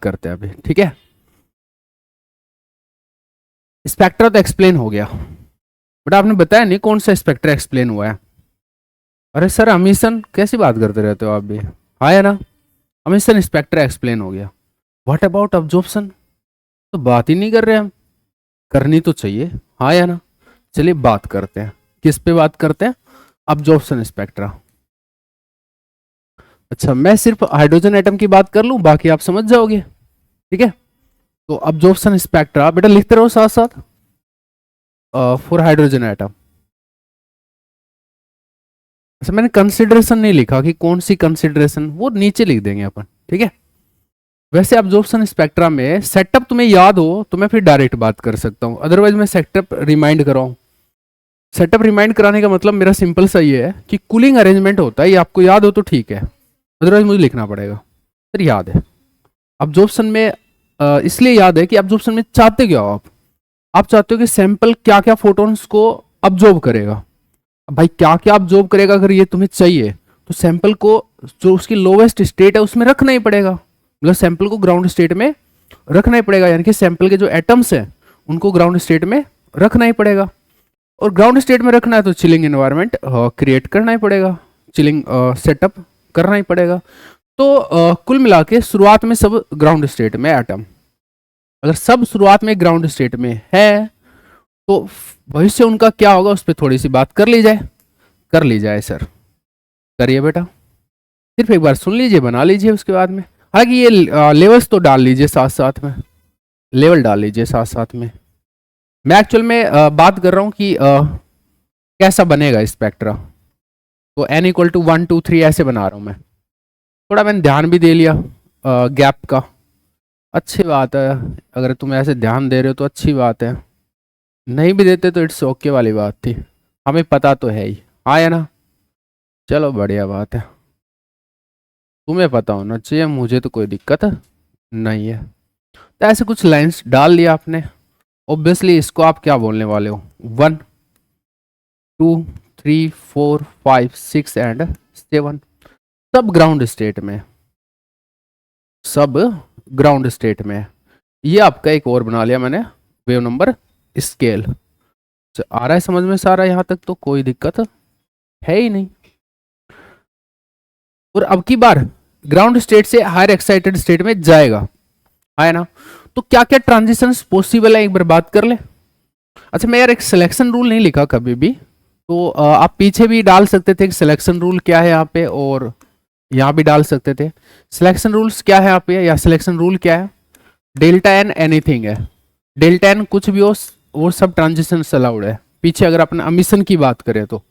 करते हैं अभी, ठीक है। स्पेक्ट्रा तो एक्सप्लेन हो गया, बट आपने बताया नहीं कौन सा स्पेक्ट्रा एक्सप्लेन हुआ है। अरे सर अमीशन कैसी बात करते रहते हो आप भी, हाँ या ना। अमीशन स्पेक्ट्रा एक्सप्लेन हो गया, व्हाट अबाउट अब्जॉर्प्शन, तो बात ही नहीं कर रहे हम, करनी तो चाहिए, हाँ या ना। चलिए बात करते हैं, किस पे बात करते हैं, अब्जॉर्प्शन स्पेक्ट्रा। अच्छा मैं सिर्फ हाइड्रोजन एटम की बात कर लूं, बाकी आप समझ जाओगे, ठीक है। तो अब्जॉर्प्शन स्पेक्ट्रा बेटा लिखते रहो साथ साथ, फॉर हाइड्रोजन एटम। अच्छा मैंने कंसिडरेशन नहीं लिखा कि कौन सी कंसिडरेशन, वो नीचे लिख देंगे अपन, ठीक है। वैसे अब्जॉर्प्शन स्पेक्ट्रा में सेटअप तुम्हें याद हो तो मैं फिर डायरेक्ट बात कर सकता हूं, अदरवाइज मैं सेटअप रिमाइंड कराऊं। सेटअप रिमाइंड कराने का मतलब मेरा सिंपल सा ये है कि कूलिंग अरेंजमेंट होता है, ये आपको याद हो तो ठीक है, अदरवाइज मुझे लिखना पड़ेगा। फिर याद है अब्जॉर्प्शन में, इसलिए याद है कि अब्जॉर्प्शन में चाहते क्या हो आप चाहते हो कि सैंपल क्या क्या फोटोन्स को अब्जॉर्ब करेगा। अब भाई क्या क्या अब्जॉर्ब करेगा, अगर ये तुम्हें चाहिए तो सैंपल को जो उसकी लोवेस्ट स्टेट है उसमें रखना ही पड़ेगा, मतलब सैंपल को ग्राउंड स्टेट में रखना ही पड़ेगा, यानी कि सैंपल के जो एटम्स हैं उनको ग्राउंड स्टेट में रखना ही पड़ेगा। और ग्राउंड स्टेट में रखना है तो चिलिंग एनवायरनमेंट क्रिएट करना ही पड़ेगा, चिलिंग सेटअप करना ही पड़ेगा। तो कुल मिला के शुरुआत में सब ग्राउंड स्टेट में एटम, अगर सब शुरुआत में ग्राउंड स्टेट में है तो भविष्य उनका क्या होगा उस पर थोड़ी सी बात कर ली जाए, कर ली जाए सर, करिए बेटा, सिर्फ एक बार सुन लीजिए बना लीजिए उसके बाद में। हालांकि ये लेवल्स तो डाल लीजिए साथ साथ में, लेवल डाल लीजिए साथ साथ में। मैं एक्चुअल में बात कर रहा हूँ कि कैसा बनेगा स्पेक्ट्रा, तो n इक्वल टू 1 2 3 ऐसे बना रहा हूँ मैं, थोड़ा मैंने ध्यान भी दे लिया गैप का, अच्छी बात है। अगर तुम ऐसे ध्यान दे रहे हो तो अच्छी बात है, नहीं भी देते तो इट्स ओके वाली बात थी, हमें पता तो है ही, हाँ या ना। चलो बढ़िया बात है, तुम्हें पता होना चाहिए, मुझे तो कोई दिक्कत नहीं है। तो ऐसे कुछ लाइंस डाल लिया आपने, ऑब्वियसली इसको आप क्या बोलने वाले हो, 1 2 3 4 5 6 एंड 7, सब ग्राउंड स्टेट में, सब ग्राउंड स्टेट में। ये आपका एक और बना लिया मैंने वेव नंबर स्केल, आ रहा है समझ में सारा, यहां तक तो कोई दिक्कत है ही नहीं। और अब की बार ग्राउंड स्टेट से हायर एक्साइटेड स्टेट में जाएगा, है ना। तो क्या क्या ट्रांजिशंस पॉसिबल है एक बार बात कर ले। अच्छा मैं यार एक सिलेक्शन रूल नहीं लिखा कभी भी, तो आप पीछे भी डाल सकते थे सिलेक्शन रूल क्या है यहाँ पे, और यहाँ भी डाल सकते थे सिलेक्शन रूल्स क्या है यहाँ पे, या सिलेक्शन रूल क्या है, डेल्टा एन एनीथिंग है, डेल्टा एन कुछ भी हो वो सब ट्रांजिशन अलाउड है। पीछे अगर अपने अमिशन की बात करें तो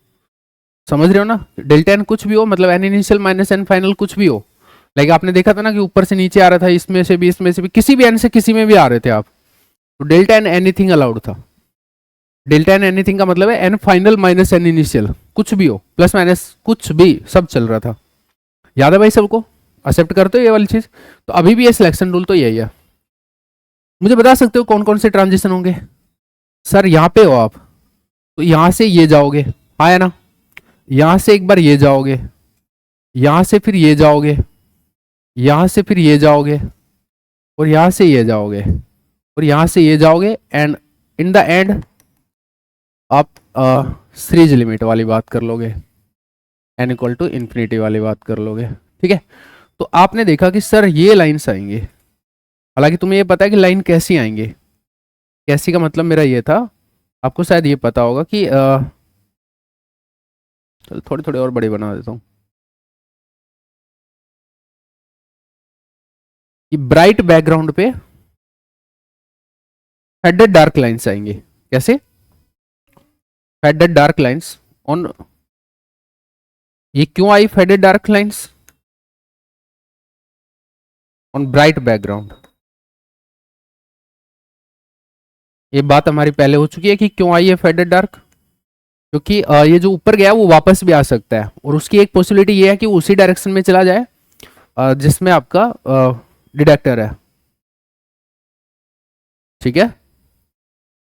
समझ रहे हो ना, डेल्टा एन कुछ भी हो, मतलब n initial minus n final कुछ भी हो, लाइक आपने देखा था ना कि ऊपर से नीचे आ रहा था, इसमें से भी इसमें से भी, किसी भी एन से किसी में भी आ रहे थे आप, तो डेल्टा एन एनीथिंग अलाउड था। डेल्टा एन एनीथिंग का मतलब है n final minus n initial, कुछ भी हो प्लस माइनस कुछ भी सब चल रहा था। याद है भाई सबको, एक्सेप्ट करते हो ये वाली चीज। तो अभी भी ये सिलेक्शन रूल तो यही है। मुझे बता सकते हो कौन कौन से ट्रांजिशन होंगे। सर यहाँ पे हो आप तो यहाँ से ये जाओगे, हाँ है ना, यहाँ से एक बार ये जाओगे, यहाँ से फिर ये जाओगे, यहाँ से फिर ये जाओगे, और यहाँ से ये जाओगे, और यहाँ से ये जाओगे, एंड इन द एंड आप सीरीज लिमिट वाली बात कर लोगे, n इक्वल टू इन्फिनिटी वाली बात कर लोगे, ठीक है। तो आपने देखा कि सर ये लाइन्स आएंगे, हालांकि तुम्हें ये पता है कि लाइन कैसी आएंगे, कैसी का मतलब मेरा ये था, आपको शायद ये पता होगा कि चलो थोड़ी थोड़ी और बड़ी बना देता हूँ, कि ब्राइट बैकग्राउंड पे फेडेड डार्क लाइन्स आएंगे, कैसे, फेडेड डार्क लाइन्स ऑन, ये क्यों आई faded dark lines on bright background. ये बात हमारी पहले हो चुकी है कि क्यों आई है फेडेड डार्क, क्योंकि ये जो ऊपर गया वो वापस भी आ सकता है, और उसकी एक पॉसिबिलिटी ये है कि उसी डायरेक्शन में चला जाए जिसमें आपका डिटेक्टर है, ठीक है,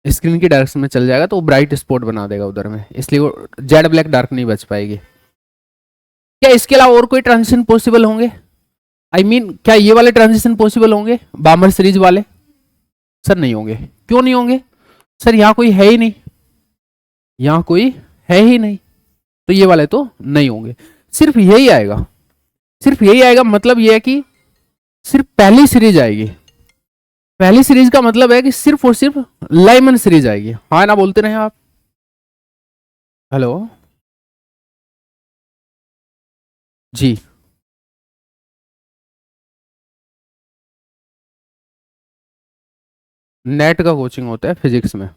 स्क्रीन की डायरेक्शन में चल जाएगा तो वो ब्राइट स्पॉट बना देगा उधर में, इसलिए वो जेड ब्लैक डार्क नहीं बच पाएगी। क्या इसके अलावा और कोई ट्रांजिशन पॉसिबल होंगे। आई मीन क्या ये वाले ट्रांजिशन पॉसिबल होंगे, बामर सीरीज वाले? सर नहीं होंगे। क्यों नहीं होंगे? सर यहाँ कोई है ही नहीं, यहाँ कोई है ही नहीं, तो ये वाले तो नहीं होंगे। सिर्फ यही आएगा, सिर्फ यही आएगा। मतलब ये है कि सिर्फ पहली सीरीज आएगी। पहली सीरीज का मतलब है कि सिर्फ और सिर्फ लाइमन सीरीज आएगी। हाँ ना बोलते रहे आप। हेलो जी। नेट का कोचिंग होता है फिजिक्स में।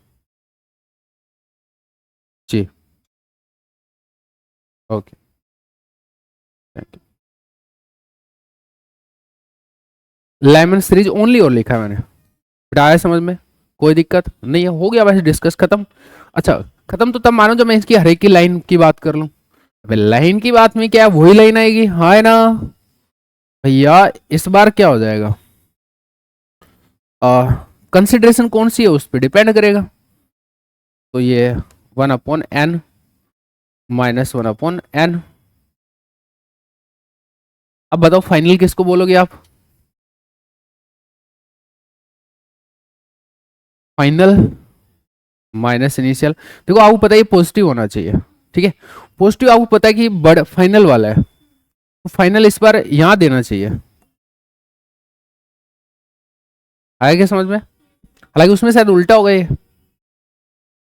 जी okay, thank you. Lyman series only और लिखा है मैंने, बेटा आया समझ में? कोई दिक्कत नहीं है, हो गया वैसे डिस्कस खत्म। अच्छा खत्म तो तब मानो जब मैं इसकी हर एक की लाइन की बात कर लूं। अबे लाइन की बात में क्या है, वही लाइन आएगी, हाँ है ना भैया? इस बार क्या हो जाएगा, कंसिडरेशन कौन सी है उस पर डिपेंड करेगा। तो ये 1/n -1/n। अब बताओ फाइनल किसको बोलोगे आप? Final minus initial. देखो आपको पता है ये पॉजिटिव होना चाहिए, ठीक है? पॉजिटिव आपको पता है कि बड़ फाइनल वाला है, तो फाइनल इस बार यहां देना चाहिए। आया क्या समझ में? हालांकि उसमें शायद उल्टा होगा ये, है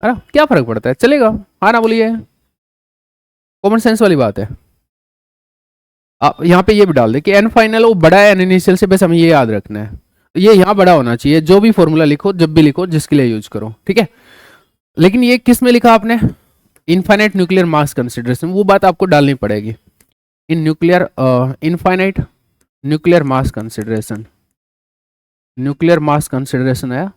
ना? क्या फर्क पड़ता है, चलेगा। हाँ ना बोलिए, कॉमन सेंस वाली बात है। आप यहाँ पे ये भी डाल दे कि एन फाइनल वो बड़ा है एन इनिशियल से, बस हमें ये याद रखना है। ये यहाँ बड़ा होना चाहिए, जो भी फॉर्मूला लिखो जब भी लिखो जिसके लिए यूज करो, ठीक है? लेकिन ये किस में लिखा आपने? इनफाइनाइट न्यूक्लियर मास कंसिडरेशन, वो बात आपको डालनी पड़ेगी। In nuclear infinite nuclear mass consideration, nuclear mass consideration है।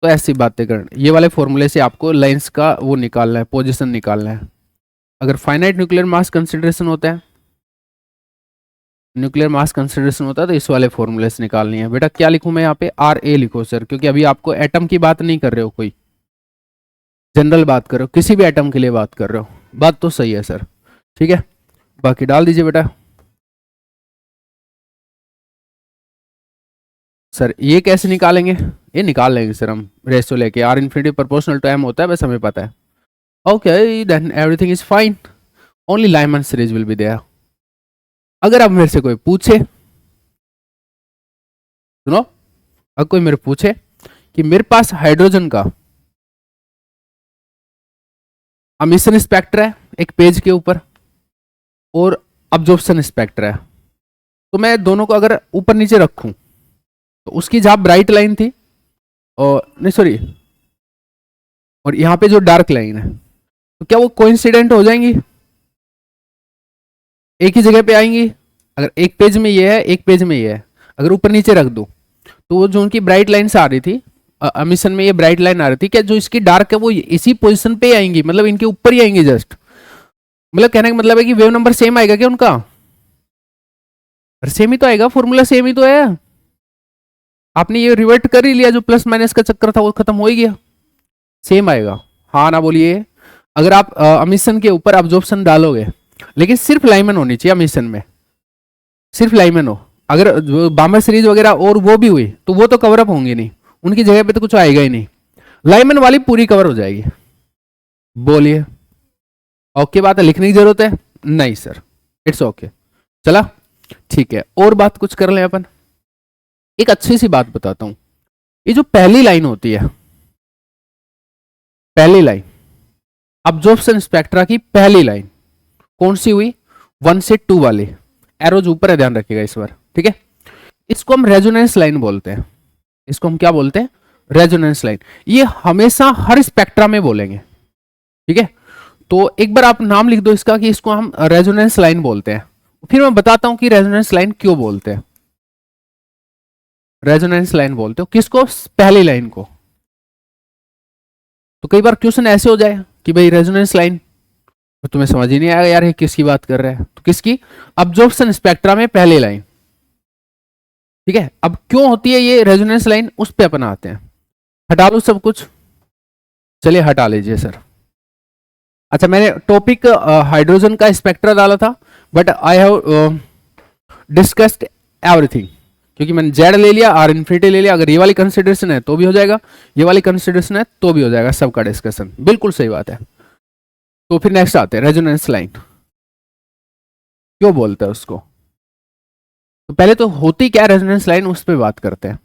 तो ऐसी बातें कर, ये वाले फॉर्मूले से आपको लाइंस का वो निकालना है, पोजीशन निकालना है। अगर फाइनाइट न्यूक्लियर मास कंसिडरेशन होता है, न्यूक्लियर मास कंसिडरेशन होता है तो इस वाले फॉर्मूले से निकालनी है। बेटा क्या लिखूं मैं यहाँ पे? RA लिखो सर, क्योंकि अभी आपको एटम की बात नहीं कर रहे हो, कोई जनरल बात कर रहे हो, किसी भी एटम के लिए बात कर रहे हो। बात तो सही है सर, ठीक है? बाकी डाल दीजिए बेटा। सर ये कैसे निकालेंगे? ये निकाल लेंगे सर हम रेशो लेके, R infinity proportional to M होता है, बस हमें पता है। Okay then everything is fine, only Lyman series will be there. अगर अब मेरे से कोई पूछे, सुनो, अगर कोई मेरे पूछे कि मेरे पास हाइड्रोजन का एमिशन स्पेक्ट्रा है एक पेज के ऊपर और अब्जॉर्प्शन स्पेक्ट्रा है, तो मैं दोनों को अगर ऊपर नीचे रखूं तो उसकी जहां ब्राइट लाइन थी, और नहीं सॉरी, और यहाँ पे जो डार्क लाइन है, तो क्या वो कोइंसिडेंट हो जाएंगी, एक ही जगह पे आएंगी? अगर एक पेज में ये है एक पेज में ये है, अगर ऊपर नीचे रख दो तो वो जो उनकी ब्राइट लाइन्स आ रही थी एमिशन में, ये ब्राइट लाइन आ रही थी, क्या जो इसकी डार्क है वो इसी पोजीशन पे आएंगी, मतलब इनके ऊपर ही आएंगी जस्ट? मतलब कहने का मतलब है कि वेव नंबर सेम आएगा क्या उनका? सेम ही तो आएगा, फॉर्मूला सेम ही तो है। आपने ये रिवर्ट कर ही लिया, जो प्लस माइनस का चक्कर था वो खत्म हो ही गया, सेम आएगा। हाँ ना बोलिए? अगर आप एमिशन के ऊपर अब्जॉर्प्शन डालोगे, लेकिन सिर्फ लाइमन होनी चाहिए एमिशन में, सिर्फ लाइमन हो। अगर बामर सीरीज वगैरह और वो भी हुई तो वो तो कवर अप होंगी नहीं, उनकी जगह पे तो कुछ आएगा ही नहीं, लाइमन वाली पूरी कवर हो जाएगी। बोलिए ओके बात है, लिखने की जरूरत है? नहीं सर, इट्स ओके, चला ठीक है। और बात कुछ कर लें अपन। एक अच्छी सी बात बताता हूं, ये जो पहली लाइन होती है, पहली लाइन अब्जॉर्प्शन स्पेक्ट्रा की पहली लाइन कौन सी हुई? 1 से 2 वाली, एरोज ऊपर है, ध्यान रखिएगा इस बार, ठीक है? इसको हम रेजोनेंस लाइन बोलते हैं, इसको हम क्या बोलते हैं? Resonance line. ये हमेशा हर स्पेक्ट्रा में बोलेंगे, ठीक है? तो एक बार आप नाम लिख दो इसका कि इसको हम रेजोनेंस लाइन बोलते हैं, फिर मैं बताता हूं कि रेजोनेंस लाइन क्यों बोलते हैं। रेजोनेंस लाइन बोलते हो किसको? पहली लाइन को। तो कई बार क्वेश्चन ऐसे हो जाए कि भाई रेजोनेंस लाइन, तो तुम्हें समझ ही नहीं आएगा यार ये किसकी बात कर रहा है, तो किसकी? अब्जॉर्प्शन स्पेक्ट्रा में पहली लाइन, ठीक है? अब क्यों होती है ये रेजोनेंस लाइन, उस पर अपन आते हैं। हटा लो सब कुछ, चलिए हटा लीजिए सर। अच्छा मैंने टॉपिक हाइड्रोजन का स्पेक्ट्रा डाला था, but I have discussed everything, क्योंकि मैंने जेड ले लिया, आर इन्फिनिटी ले लिया, अगर ये वाली कंसिडरेशन है तो भी हो जाएगा, ये वाली कंसिडरेशन है तो भी हो जाएगा, सबका डिस्कशन। बिल्कुल सही बात है। तो फिर नेक्स्ट आते हैं रेजोनेंस लाइन, क्यों बोलते हैं उसको। तो पहले तो होती क्या रेजोनेंस लाइन, उस पर बात करते हैं।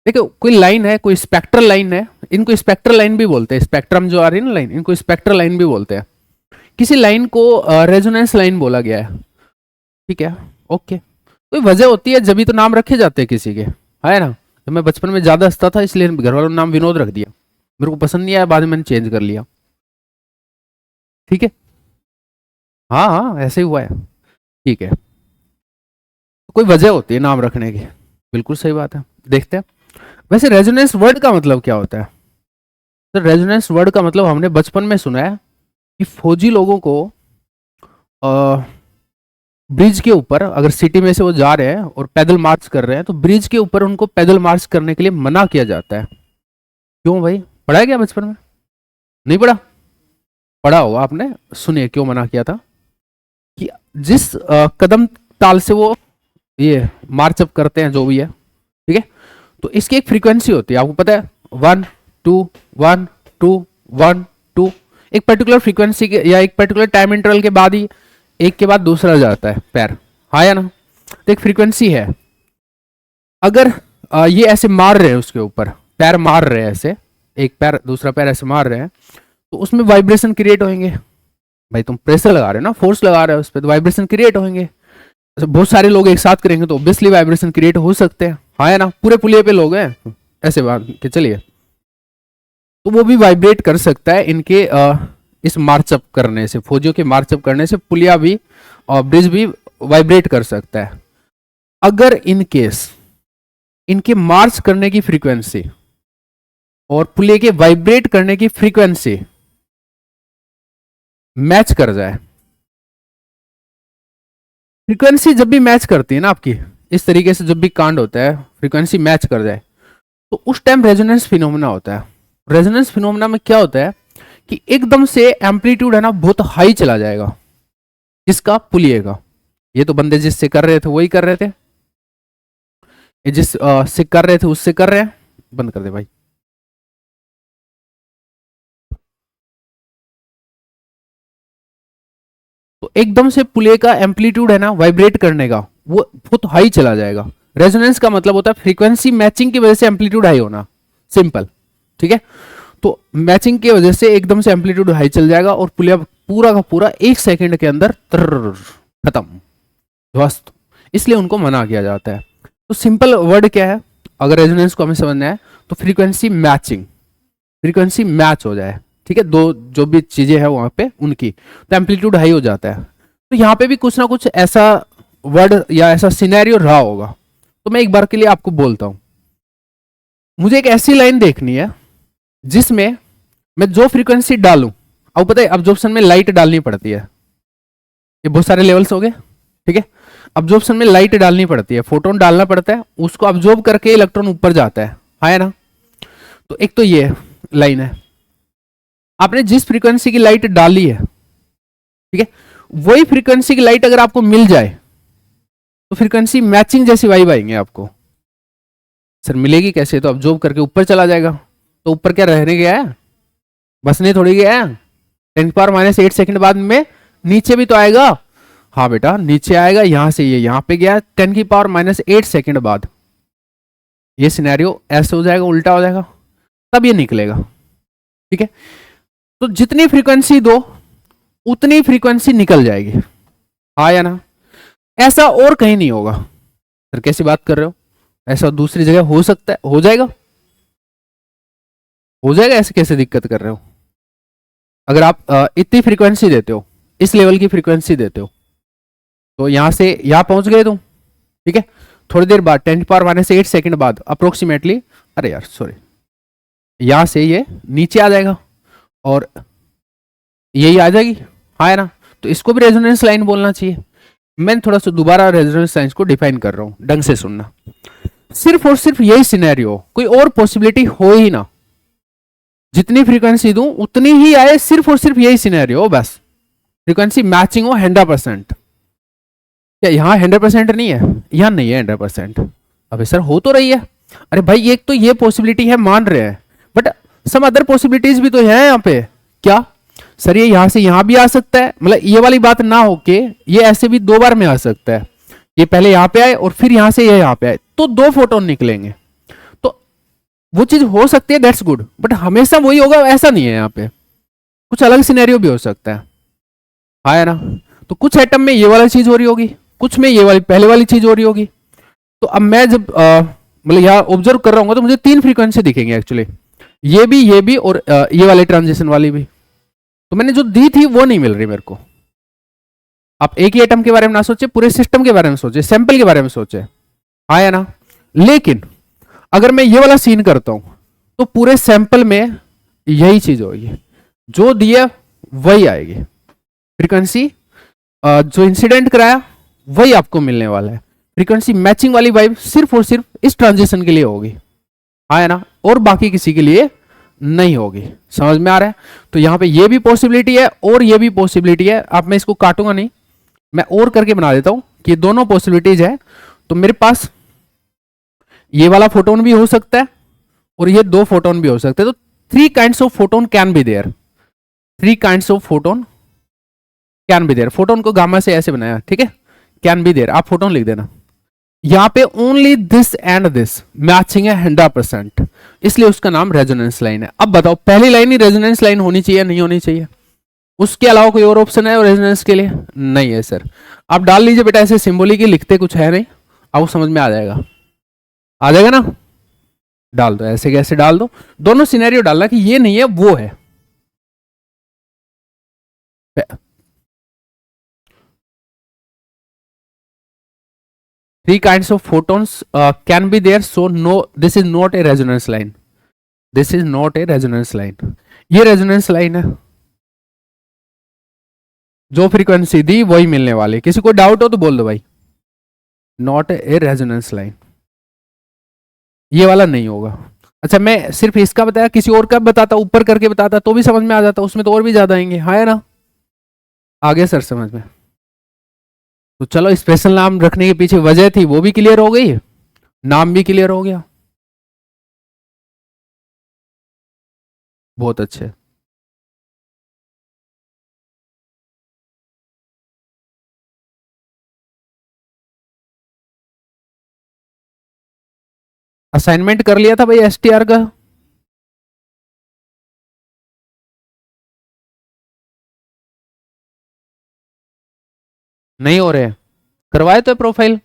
देखो कोई लाइन है, कोई स्पेक्ट्रल लाइन है, इनको स्पेक्ट्रल लाइन भी बोलते हैं, स्पेक्ट्रम जो आ रही है ना लाइन, इनको स्पेक्ट्रल लाइन भी बोलते हैं। किसी लाइन को रेजोनेंस लाइन बोला गया है, ठीक है, ओके। कोई वजह होती है, जब भी तो नाम रखे जाते हैं किसी के, है ना। तो मैं बचपन में ज्यादा हंसता था, इसलिए घर वालों ने नाम विनोद रख दिया, मेरे को पसंद नहीं आया, बाद में मैंने चेंज कर लिया, ठीक है। हाँ हाँ ऐसे ही हुआ है, ठीक है। कोई वजह होती है नाम रखने की, बिल्कुल सही बात है। देखते हैं वैसे रेजोनेंस वर्ड का मतलब क्या होता है। तो रेजोनेंस वर्ड का मतलब हमने बचपन में सुना है कि फौजी लोगों को ब्रिज के ऊपर, अगर सिटी में से वो जा रहे हैं और पैदल मार्च कर रहे हैं, तो ब्रिज के ऊपर उनको पैदल मार्च करने के लिए मना किया जाता है। क्यों भाई, पढ़ा है क्या बचपन में? नहीं पढ़ा? पढ़ा होगा आपने, सुनिए क्यों मना किया था। कि जिस कदम ताल से वो ये मार्च अप करते हैं, जो भी है, ठीक है, तो इसकी एक फ्रीक्वेंसी होती है, आपको पता है, 1 2 1 2 1 2, एक पर्टिकुलर फ्रीक्वेंसी के या एक पर्टिकुलर टाइम इंटरवल के बाद ही एक के बाद दूसरा जाता है पैर, हाँ या ना। तो एक फ्रीक्वेंसी है, अगर ये ऐसे मार रहे हैं उसके ऊपर, पैर मार रहे हैं ऐसे, एक पैर दूसरा पैर ऐसे मार रहे हैं, तो उसमें वाइब्रेशन क्रिएट होंगे। भाई तुम प्रेशर लगा रहे हो ना, फोर्स लगा रहे हो उस पर, तो वाइब्रेशन क्रिएट होंगे। बहुत सारे लोग एक साथ करेंगे तो ऑब्वियसली वाइब्रेशन क्रिएट हो सकते हैं, हाँ या ना। पूरे पुलिये पे लोग हैं ऐसे बात के चलिए, तो वो भी वाइब्रेट कर सकता है इनके इस मार्चअप करने से, फौजियों के मार्चअप करने से पुलिया भी और ब्रिज भी वाइब्रेट कर सकता है। अगर इन केस इनके मार्च करने की फ्रीक्वेंसी और पुलिया के वाइब्रेट करने की फ्रीक्वेंसी मैच कर जाए, फ्रीक्वेंसी जब भी मैच करती है ना आपकी, इस तरीके से जब भी कांड होता है, फ्रीक्वेंसी मैच कर जाए, तो उस टाइम रेजोनेंस फिनोमेना होता है। रेजोनेंस फिनोमेना में क्या होता है कि एकदम से एम्पलीट्यूड है ना बहुत हाई चला जाएगा, किसका, पुलिये का। ये तो बंदे जिससे कर रहे थे वही कर रहे थे, ये जिस से कर रहे थे उससे कर रहे हैं। बंद कर दे भाई। तो एकदम से पुलिये का एम्पलीट्यूड है ना वाइब्रेट करने का, वो बहुत हाई चला जाएगा। रेजोनेंस का मतलब होता है फ्रीक्वेंसी मैचिंग की वजह से एम्पलीट्यूड हाई होना, सिंपल, ठीक है। तो मैचिंग की वजह से एकदम से एम्पलीट्यूड हाई चल जाएगा और पुलिया पूरा का पूरा 1 सेकंड के अंदर खत्म, ध्वस्त, इसलिए उनको मना किया जाता है। तो सिंपल वर्ड क्या है, अगर रेजोनेंस को हमें समझना है, तो फ्रीक्वेंसी मैचिंग, फ्रीक्वेंसी मैच हो जाए, ठीक है, दो जो भी चीजें हैं वहां पे उनकी, तो एम्पलीट्यूड हाई हो जाता है। तो यहाँ पे भी कुछ ना कुछ ऐसा वर्ड या ऐसा सिनेरियो रहा होगा। तो मैं एक बार के लिए आपको बोलता हूं, मुझे एक ऐसी लाइन देखनी है जिसमें मैं जो फ्रीक्वेंसी डालूं, अब पता है अब्जॉर्प्शन में लाइट डालनी पड़ती है, ये बहुत सारे लेवल्स हो गए, ठीक है। अब्जॉर्प्शन में लाइट डालनी पड़ती है, फोटोन डालना पड़ता है, उसको अब्जॉर्ब करके इलेक्ट्रॉन ऊपर जाता है ना। तो एक तो ये लाइन है, आपने जिस फ्रीक्वेंसी की लाइट डाली है, ठीक है, वही फ्रीक्वेंसी की लाइट अगर आपको मिल जाए तो फ्रीक्वेंसी मैचिंग जैसी वाइब आएंगे आपको। सर मिलेगी कैसे, तो अब्जॉर्ब करके ऊपर चला जाएगा। तो ऊपर क्या रहने गया है, बसने थोड़ी गया है, 10⁻⁸ सेकंड बाद में नीचे भी तो आएगा। हाँ बेटा नीचे आएगा, यहां से ये यहां पे गया 10⁻⁸ सेकंड बाद, ये सिनेरियो ऐसे हो जाएगा, उल्टा हो जाएगा, तब ये निकलेगा, ठीक है। तो जितनी फ्रीक्वेंसी दो उतनी फ्रीक्वेंसी निकल जाएगी, हाँ या ना। ऐसा और कहीं नहीं होगा। सर कैसी बात कर रहे हो, ऐसा दूसरी जगह हो सकता है, हो जाएगा, हो जाएगा, ऐसे कैसे दिक्कत कर रहे हो। अगर आप इतनी फ्रीक्वेंसी देते हो, इस लेवल की फ्रीक्वेंसी देते हो, तो यहां से यहां पहुंच गए तुम, ठीक है, थोड़ी देर बाद 10⁻⁸ सेकंड बाद अप्रोक्सीमेटली, अरे यार सॉरी, यहां से ये नीचे आ जाएगा और यही आ जाएगी, हाँ है ना। तो इसको भी रेजोनेंस लाइन बोलना चाहिए। मैं थोड़ा सा दोबारा रेजोनेंस लाइन को डिफाइन कर रहा हूं, ढंग से सुनना। सिर्फ और सिर्फ यही सिनेरियो, कोई और पॉसिबिलिटी हो ही ना, जितनी फ्रीक्वेंसी दूं उतनी ही आए, सिर्फ और सिर्फ यही सिनेरियो बस, फ्रीक्वेंसी मैचिंग हो 100%। क्या यहाँ 100% नहीं है? यहाँ नहीं है 100%। अबे सर हो तो रही है। अरे भाई एक तो ये पॉसिबिलिटी है मान रहे हैं, बट सम अदर पॉसिबिलिटीज भी तो है यहाँ पे। क्या सर ये यहाँ से यहाँ भी आ सकता है, मतलब ये वाली बात ना होके ये ऐसे भी दो बार में आ सकता है। ये पहले यहाँ पे आए और फिर यहाँ से ये यहाँ पे आए तो दो फोटोन निकलेंगे, तो वो चीज हो सकती है, दैट्स गुड, बट हमेशा वही होगा ऐसा नहीं है। यहाँ पे कुछ अलग सिनेरियो भी हो सकता है, हाँ है ना। तो कुछ एटम में ये वाली चीज हो रही होगी, कुछ में ये वाली पहले वाली चीज हो रही होगी। तो अब मैं जब मतलब यहाँ ऑब्जर्व कर रहा हूँ तो मुझे तीन फ्रीक्वेंसी दिखेंगे एक्चुअली, ये भी और ये वाले ट्रांजिशन वाली भी। तो मैंने जो दी थी वो नहीं मिल रही मेरे को। आप एक ही एटम के बारे में ना सोचे, पूरे सिस्टम के बारे में सोचे, सैंपल के बारे में सोचे, हाँ या ना। लेकिन अगर मैं ये वाला सीन करता हूं तो पूरे सैंपल में यही चीज होगी, जो दिया वही आएगी फ्रीक्वेंसी। जो इंसिडेंट कराया वही आपको मिलने वाला है। फ्रीक्वेंसी मैचिंग वाली वाइब सिर्फ और सिर्फ इस ट्रांजिशन के लिए होगी, हाँ है ना, और बाकी किसी के लिए नहीं होगी। समझ में आ रहा है? तो यहां पे ये भी पॉसिबिलिटी है और ये भी पॉसिबिलिटी है। अब मैं इसको काटूंगा नहीं, मैं और करके बना देता हूं कि ये दोनों पॉसिबिलिटीज है। तो मेरे पास ये वाला फोटोन भी हो सकता है और ये दो फोटोन भी हो सकते हैं। तो three kinds of photon can be there, three kinds of photon can be there. Photon को गामा से ऐसे बनाया, ठीक है, कैन बी देयर, आप फोटोन लिख देना। यहां पे only this and this matching है 100%, इसलिए उसका नाम रेजोनेंस लाइन है। अब बताओ पहली लाइन ही रेजोनेंस लाइन होनी चाहिए नहीं होनी चाहिए? उसके अलावा कोई और ऑप्शन है रेजोनेंस के लिए? नहीं है सर। आप डाल लीजिए बेटा, ऐसे सिंबॉलिक ही लिखते कुछ है नहीं, आपको समझ में आ जाएगा, आ जाएगा ना। डाल दो, ऐसे कैसे डाल दो, दोनों सिनेरियो डालना कि ये नहीं है वो है। Three kinds of photons can be there, so no, this is not a resonance line. This is not a resonance line. ये रेजोनेंस लाइन है, जो फ्रीक्वेंसी दी वही मिलने वाली। किसी को डाउट हो तो बोल दो भाई, नॉट ए रेजोनेंस लाइन, ये वाला नहीं होगा। अच्छा मैं सिर्फ इसका बताया, किसी और का बताता, ऊपर करके बताता तो भी समझ में आ जाता, उसमें तो और भी ज्यादा आएंगे, हाँ है ना। आगे सर समझ में। तो चलो स्पेशल नाम रखने के पीछे वजह थी वो भी क्लियर हो गई, नाम भी क्लियर हो गया, बहुत अच्छे। असाइनमेंट कर लिया था भाई एसटीआर का? नहीं हो रहे? करवाए तो प्रोफाइल?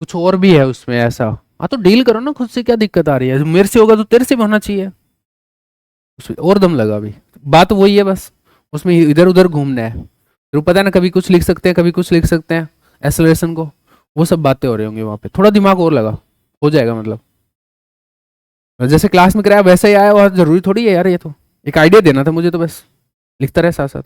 कुछ और भी है उसमें ऐसा? हाँ तो डील करो ना खुद से, क्या दिक्कत आ रही है? मेरे से होगा तो तेरे से भी होना चाहिए। उसमें और दम लगा अभी, बात वही है बस, उसमें इधर उधर घूमना है। तो पता है ना, कभी कुछ लिख सकते हैं कभी कुछ लिख सकते हैं, एक्सेलरेशन को, वो सब बातें हो रही होंगी वहां पे। थोड़ा दिमाग और लगा, हो जाएगा। मतलब जैसे क्लास में कराया वैसा ही आया, और जरूरी थोड़ी है यार, ये तो एक आइडिया देना था मुझे, तो बस लिखता रहे साथ साथ।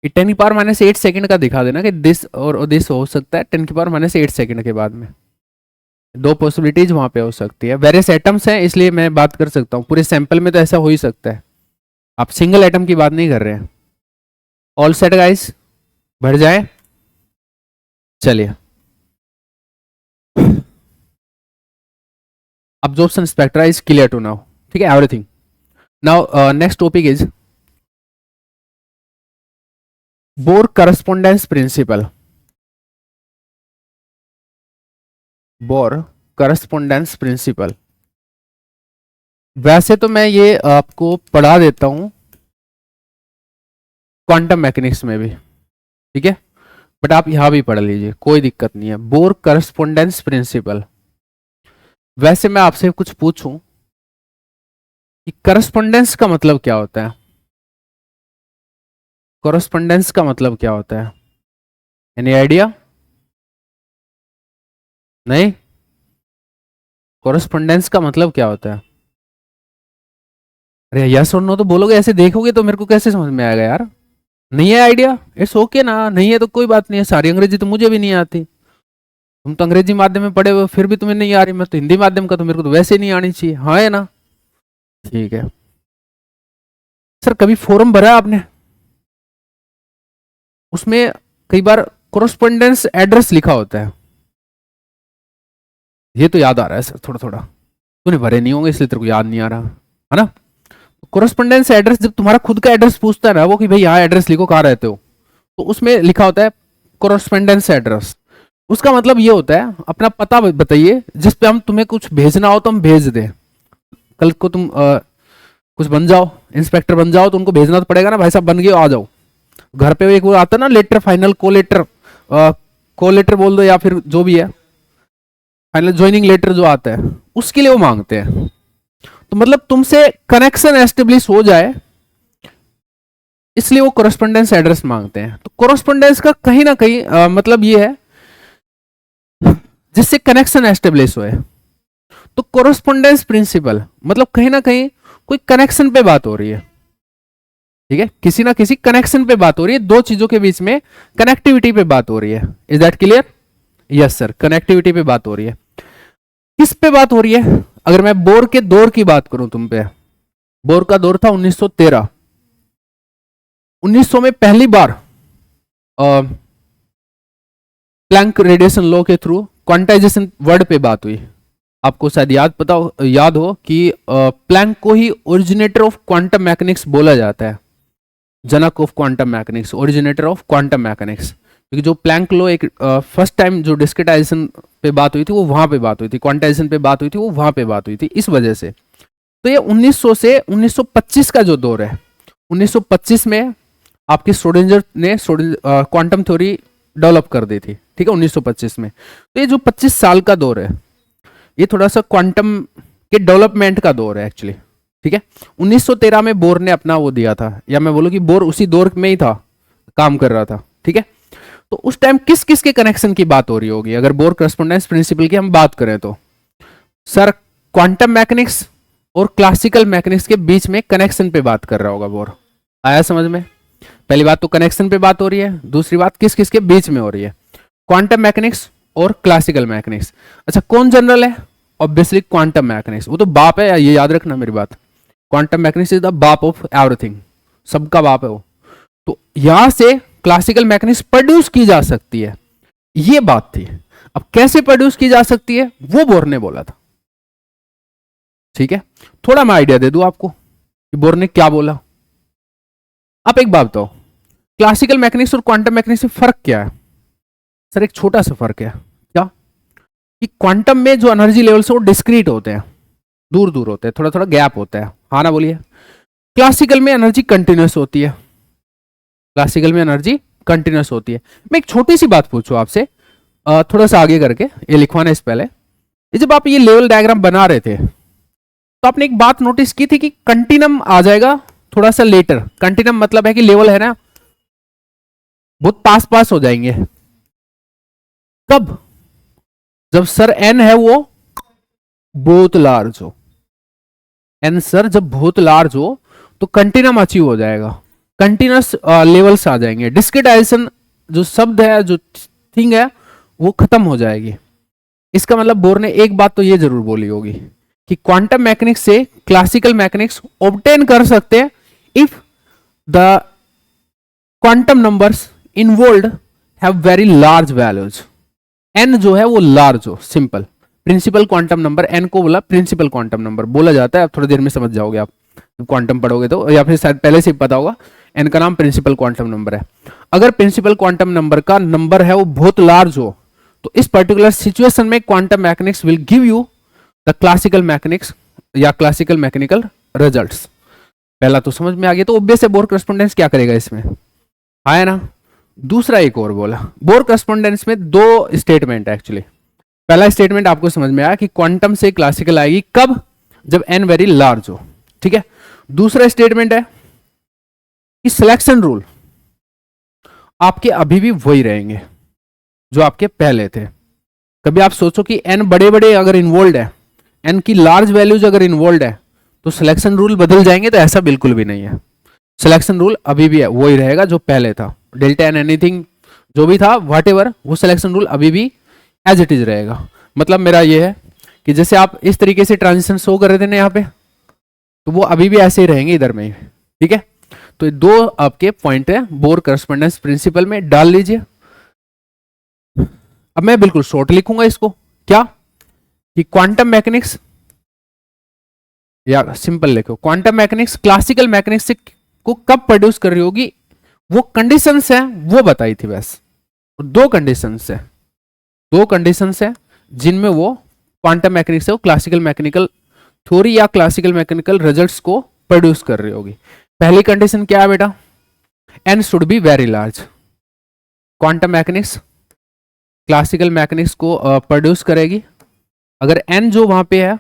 कि 10⁻⁸ का दिखा देना कि दिस और दिस हो सकता है 10⁻⁸ के बाद में। दो पॉसिबिलिटीज वहां पे हो सकती है, वेरियस एटम्स हैं इसलिए मैं बात कर सकता हूँ, पूरे सैंपल में तो ऐसा हो ही सकता है, आप सिंगल एटम की बात नहीं कर रहे हैं। ऑल सेट गाइस, बढ़ जाए, चलिए। Absorption spectra is clear to now, ठीक है, everything. Now next topic is Bohr correspondence principle. Bohr correspondence principle, वैसे तो मैं ये आपको पढ़ा देता हूं क्वांटम मैकेनिक्स में भी, ठीक है, बट आप यहां भी पढ़ लीजिए, कोई दिक्कत नहीं है। बोर करस्पोंडेंस प्रिंसिपल, वैसे मैं आपसे कुछ पूछूं कि करस्पोंडेंस का मतलब क्या होता है? करस्पोंडेंस का मतलब क्या होता है? Any idea? नहीं? करस्पोंडेंस का मतलब क्या होता है? अरे यस और नो तो बोलोगे, ऐसे देखोगे तो मेरे को कैसे समझ में आएगा यार? नहीं है आइडिया? इट्स ओके ना, नहीं है तो कोई बात नहीं है, सारी अंग्रेजी तो मुझे भी नहीं आती। तुम तो अंग्रेजी माध्यम में पढ़े हुए फिर भी तुम्हें नहीं आ रही, मैं तो हिंदी माध्यम का, तो मेरे को तो वैसे ही नहीं आनी चाहिए, हाँ है ना? ठीक है सर। कभी फॉर्म भरा है आपने? उसमें कई बार कोरस्पोंडेंस एड्रेस लिखा होता है, ये तो याद आ रहा है सर थोड़ा थोड़ा, तूने भरे नहीं होंगे इसलिए तेरे को याद नहीं आ रहा है ना? कोरस्पोंडेंस एड्रेस, जब तुम्हारा खुद का एड्रेस पूछता है ना वो कि भाई यहाँ एड्रेस लिखो, कहाँ रहते हो, तो उसमें लिखा होता है कोरस्पोंडेंस एड्रेस। उसका मतलब ये होता है अपना पता बताइए जिस पे हम तुम्हें कुछ भेजना हो तो हम भेज दें। कल को तुम कुछ बन जाओ, इंस्पेक्टर बन जाओ, तो उनको भेजना तो पड़ेगा ना, भाई साहब बन गए आ जाओ। घर पे एक वो आता है ना लेटर, फाइनल को लेटर बोल दो, या फिर जो भी है फाइनल ज्वाइनिंग लेटर जो आता है, उसके लिए वो मांगते हैं। तो मतलब तुमसे कनेक्शन एस्टेब्लिश हो जाए इसलिए वो कोरस्पोंडेंस एड्रेस मांगते हैं। तो कोरस्पोंडेंस का कहीं ना कहीं मतलब ये है जिससे कनेक्शन एस्टेब्लिश हुए। तो कोरस्पोंडेंस प्रिंसिपल मतलब कहीं ना कहीं कोई कनेक्शन पे बात हो रही है, ठीक है, किसी ना किसी कनेक्शन पे बात हो रही है, दो चीजों के बीच में कनेक्टिविटी पे बात हो रही है। Is that clear? Yes sir, connectivity पे बात हो रही है। किस पे बात हो रही है? अगर मैं बोर के दौर की बात करूं तुम पे, बोर का दौर था 1913। 1900 में पहली बार प्लैंक रेडिएशन लॉ के थ्रू क्वांटाइजेशन वर्ड पे बात हुई। आपको शायद याद हो कि प्लैंक को ही ओरिजिनेटर ऑफ क्वांटम मैकेनिक्स बोला जाता है, जनक of quantum mechanics, originator of quantum mechanics. क्योंकि जो प्लैंक लॉ एक फर्स्ट टाइम जो डिस्क्रिटाइजेशन पे बात हुई थी वो वहां पे बात हुई थी, क्वांटाइजेशन पे बात हुई थी वो वहां पे बात हुई थी, इस वजह से। तो ये 1900 से 1925 का जो दौर है, 1925 में आपके श्रोडिंगर ने क्वांटम थ्योरी डेवलप कर दी थी, ठीक है, 1925 में। तो ये जो 25 साल का दौर है ये थोड़ा सा क्वांटम के डेवलपमेंट का दौर है एक्चुअली, ठीक है। 1913 में बोर ने अपना वो दिया था, या मैं बोलूँ कि बोर उसी दौर में ही था, काम कर रहा था, ठीक है। तो उस टाइम किस किस के कनेक्शन की बात हो रही होगी अगर बोर करस्पोंडेंस प्रिंसिपल की हम बात करें तो? सर क्वांटम मैकेनिक्स और क्लासिकल मैकेनिक्स के बीच में कनेक्शन पे बात कर रहा होगा बोर। आया समझ में? पहली बात तो कनेक्शन पे बात हो रही है, दूसरी बात किस किस के बीच में हो रही है, क्वांटम मैकेनिक्स और क्लासिकल मैकेनिक्स। अच्छा कौन जनरल है? ऑब्वियसली क्वांटम मैकेनिक्स, वो तो बाप है, ये याद रखना मेरी बात। क्वांटम मैकेनिक्स इज द बाप ऑफ एवरीथिंग, सबका बाप है वो। तो यहां से क्लासिकल मैकेनिक्स प्रोड्यूस की जा सकती है, ये बात थी। अब कैसे प्रोड्यूस की जा सकती है वो बोर ने बोला था, ठीक है। थोड़ा मैं आइडिया दे दूं आपको कि बोर ने क्या बोला। आप एक बात बताओ, क्लासिकल मैकेनिक्स और क्वांटम मैकेनिक्स में फर्क क्या है? सर एक छोटा सा फर्क है, क्या? कि क्वांटम में जो एनर्जी लेवल्स है वो डिस्क्रीट होते हैं, दूर दूर होते हैं, थोड़ा थोड़ा गैप होता है, हाँ ना बोलिए। क्लासिकल में एनर्जी कंटिन्यूस होती है, क्लासिकल में एनर्जी कंटिन्यूस होती है। मैं एक छोटी सी बात पूछूं आपसे, थोड़ा सा आगे करके, ये लिखवाना इस पहले। ये जब आप ये लेवल डायग्राम बना रहे थे तो आपने एक बात नोटिस की थी कि कंटिन्यूम आ जाएगा थोड़ा सा लेटर। कंटिन्यूम मतलब है कि लेवल है ना बहुत पास पास हो जाएंगे। कब? जब सर एन है वो बहुत लार्ज हो, एन सर जब बहुत लार्ज हो तो कंटिन्यूम अचीव हो जाएगा, कंटिन्यूस लेवल्स आ जाएंगे, डिस्क्रिटाइजेशन जो शब्द है, जो थिंग है वो खत्म हो जाएगी। इसका मतलब बोर ने एक बात तो ये जरूर बोली होगी कि क्वांटम मैकेनिक्स से क्लासिकल मैकेनिक्स ऑब्टेन कर सकते हैं if the quantum numbers involved have very large values. N जो है वो लार्ज हो, simple. Principal quantum number n को बोला प्रिंसिपल क्वांटम नंबर बोला जाता है, आप थोड़ी देर में समझ जाओगे, आप क्वांटम पढ़ोगे तो, या फिर शायद पहले से ही पता होगा, एन का नाम प्रिंसिपल क्वांटम नंबर है। अगर प्रिंसिपल क्वांटम नंबर का नंबर है वो बहुत लार्ज हो तो इस पर्टिकुलर सिचुएशन में quantum mechanics will give you the classical mechanics या क्लासिकल मैकेनिकल रिजल्ट्स। पहला तो समझ में आ गया। तो ऑब्वियस है बोर करस्पोंडेंस क्या करेगा इसमें, आया ना। दूसरा एक और बोला, बोर करस्पोंडेंस में दो स्टेटमेंट है एक्चुअली। पहला स्टेटमेंट आपको समझ में आया कि क्वांटम से क्लासिकल आएगी कब? जब एन वेरी लार्ज हो, ठीक है। दूसरा स्टेटमेंट है कि सिलेक्शन रूल आपके अभी भी वही रहेंगे जो आपके पहले थे। कभी आप सोचो कि एन बड़े बड़े अगर इन्वॉल्व है, एन की लार्ज वैल्यूज अगर इन्वॉल्व है तो सिलेक्शन रूल बदल जाएंगे? तो ऐसा बिल्कुल भी नहीं है। सिलेक्शन रूल अभी भी है, वही रहेगा जो पहले था। डेल्टा एन एनीथिंग जो भी था व्हाटएवर, वो सिलेक्शन रूल अभी भी एज इट इज रहेगा। मतलब मेरा ये है कि जैसे आप इस तरीके से ट्रांजिशन शो कर रहे थे ना यहाँ पे, तो वो अभी भी ऐसे ही रहेंगे इधर में, ठीक है। तो ये दो आपके पॉइंट है बोर करस्पॉन्डेंस प्रिंसिपल में, डाल लीजिए। अब मैं बिल्कुल शॉर्ट लिखूंगा इसको, क्या कि क्वांटम मैकेनिक्स, या सिंपल लिखो क्वांटम मैकेनिक्स क्लासिकल मैकेनिक्स से को कब प्रोड्यूस कर रही होगी, वो कंडीशंस है वो बताई थी बस। दो कंडीशंस है, दो कंडीशंस है जिनमें वो क्वांटम मैकेनिक्स है वो क्लासिकल मैकेनिकल थ्योरी या क्लासिकल मैकेनिकल रिजल्ट्स को प्रोड्यूस कर रही होगी। पहली कंडीशन क्या है बेटा, n should be very large. Quantum mechanics classical mechanics को प्रोड्यूस करेगी अगर एन जो वहां पे है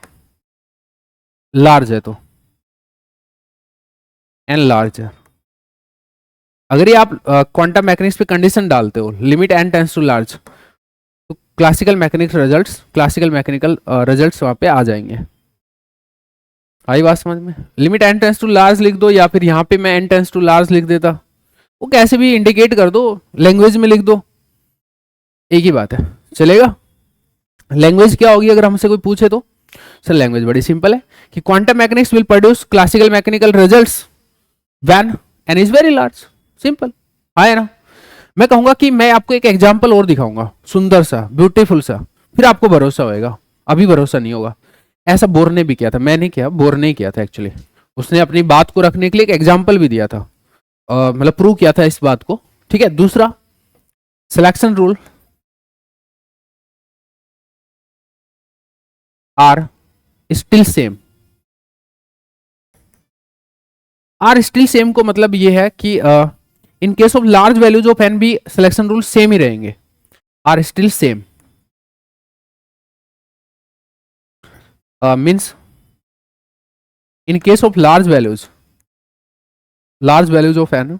लार्ज है, तो एन लार्ज है। अगर ये आप क्वांटम मैकेनिक्स पे कंडीशन डालते हो limit n tends to large, तो classical mechanics results, classical mechanical results वहां पे आ जाएंगे। आई बात समझ में? Limit n tends to large लिख दो, या फिर यहाँ पे मैं एन टेंस टू लार्ज लिख देता, वो कैसे भी इंडिकेट कर दो, लैंग्वेज में लिख दो, एक ही बात है, चलेगा। लैंग्वेज क्या होगी अगर हमसे कोई पूछे तो? सर लैंग्वेज बड़ी सिंपल है कि quantum mechanics will produce classical mechanical results when an is very large, simple है ना। मैं कहूंगा कि मैं आपको एक एग्जांपल और दिखाऊंगा सुंदर सा ब्यूटीफुल सा, फिर आपको भरोसा होएगा, अभी भरोसा नहीं होगा। ऐसा बोर ने भी किया था, मैं नहीं किया, बोर ने किया था एक्चुअली। उसने अपनी बात को रखने के लिए एक एग्जाम्पल भी दिया था, मतलब प्रूव किया था इस बात को, ठीक है। दूसरा, selection rule are still same. Are still same को मतलब ये है कि in case of large values of n भी सिलेक्शन रूल सेम ही रहेंगे, are still same. Means in case of large values of n,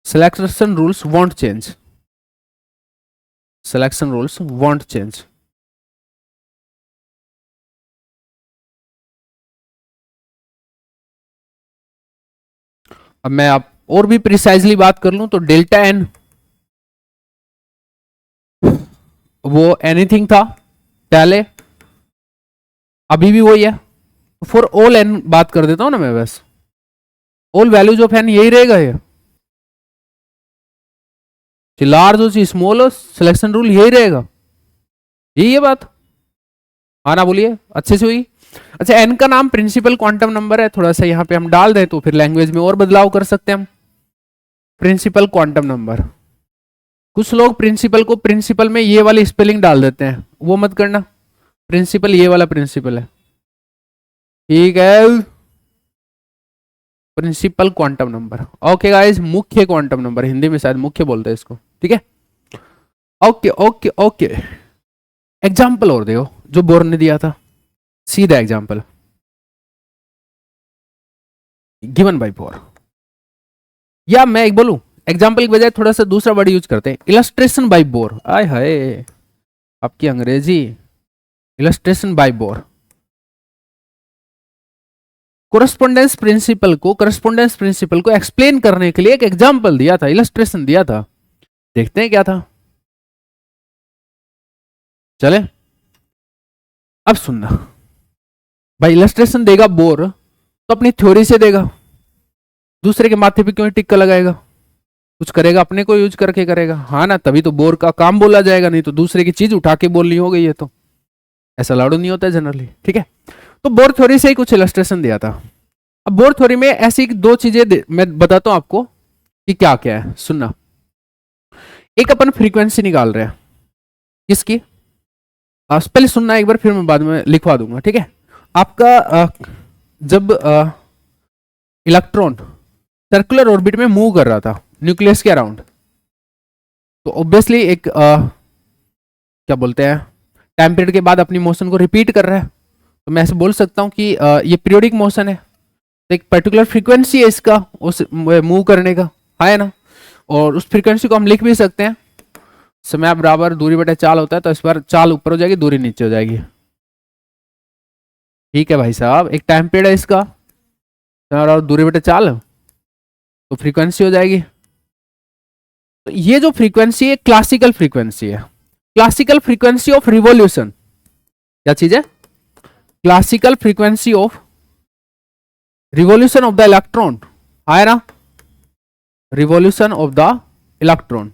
selection rules won't change, selection rules won't change। अब मैं आप और भी प्रिसाइजली बात कर लूं तो डेल्टा एन वो एनीथिंग था पहले, अभी भी वही है। फॉर ऑल एन बात कर देता हूं ना मैं, बस ऑल वैल्यूज ऑफ एन यही रहेगा, ये लार्ज हो चाहे स्मॉल हो, सिलेक्शन रूल यही रहेगा, यही है बात। हाँ ना बोलिए, अच्छे से हुई। अच्छा, एन का नाम प्रिंसिपल क्वांटम नंबर है, थोड़ा सा यहाँ पे हम डाल दें तो फिर लैंग्वेज में और बदलाव कर सकते हैं हम। प्रिंसिपल क्वांटम नंबर, कुछ लोग प्रिंसिपल को प्रिंसिपल में ये वाली स्पेलिंग डाल देते हैं, वो मत करना। प्रिंसिपल ये वाला प्रिंसिपल है, ठीक है। Principal quantum number, okay guys, मुख्य क्वांटम नंबर, हिंदी में शायद मुख्य बोलते हैं इसको, ठीक है। ओके ओके ओके, एग्जाम्पल और देखो जो बोर ने दिया था, सीधा एग्जाम्पल गिवन बाय बोर। या मैं एक बोलूं, एग्जाम्पल की बजाय थोड़ा सा दूसरा वर्ड यूज करते हैं, इलस्ट्रेशन बाय बोर। आय हाय आपकी अंग्रेजी, illustration by Bohr. Correspondence principle को एक्सप्लेन करने के लिए एक एग्जाम्पल दिया था, इलस्ट्रेशन दिया था, देखते हैं क्या था। चले, अब सुनना भाई, इलस्ट्रेशन देगा बोर तो अपनी थ्योरी से देगा, दूसरे के माथे पे क्यों टिक्का लगाएगा, कुछ करेगा अपने को यूज करके करेगा, हाँ ना, तभी तो बोर का काम बोला जाएगा, नहीं तो दूसरे की चीज उठा के बोलनी हो गई है, तो ऐसा लाड़ू नहीं होता है जनरली, ठीक है। तो बोर थ्योरी से ही कुछ इलस्ट्रेशन दिया था। अब बोर थ्योरी में ऐसी दो चीजें मैं बताता हूं आपको कि क्या क्या है, सुनना। एक अपन फ्रीक्वेंसी निकाल रहे हैं, किसकी, पहले सुनना एक बार, फिर मैं बाद में लिखवा दूंगा, ठीक है। आपका जब इलेक्ट्रॉन सर्कुलर ऑर्बिट में मूव कर रहा था न्यूक्लियस के अराउंड, तो ऑब्वियसली एक क्या बोलते हैं, टाइम पीरियड के बाद अपनी मोशन को रिपीट कर रहा है, तो मैं ऐसे बोल सकता हूं कि ये पीरियोडिक मोशन है, तो एक पर्टिकुलर फ्रीक्वेंसी है इसका उस मूव करने का, है ना। और उस फ्रीक्वेंसी को हम लिख भी सकते हैं, समय बराबर दूरी बटे चाल होता है, तो इस बार चाल ऊपर हो जाएगी, दूरी नीचे हो जाएगी, ठीक है भाई साहब। एक टाइम पीरियड है इसका, और दूरी बटे चाल, तो फ्रीक्वेंसी हो जाएगी, तो ये जो फ्रीक्वेंसी है क्लासिकल फ्रीक्वेंसी है, क्लासिकल फ्रीक्वेंसी ऑफ रिवॉल्यूशन। क्या चीज है? Classical frequency of revolution of the electron, आया ना, रिवॉल्यूशन ऑफ द इलेक्ट्रॉन।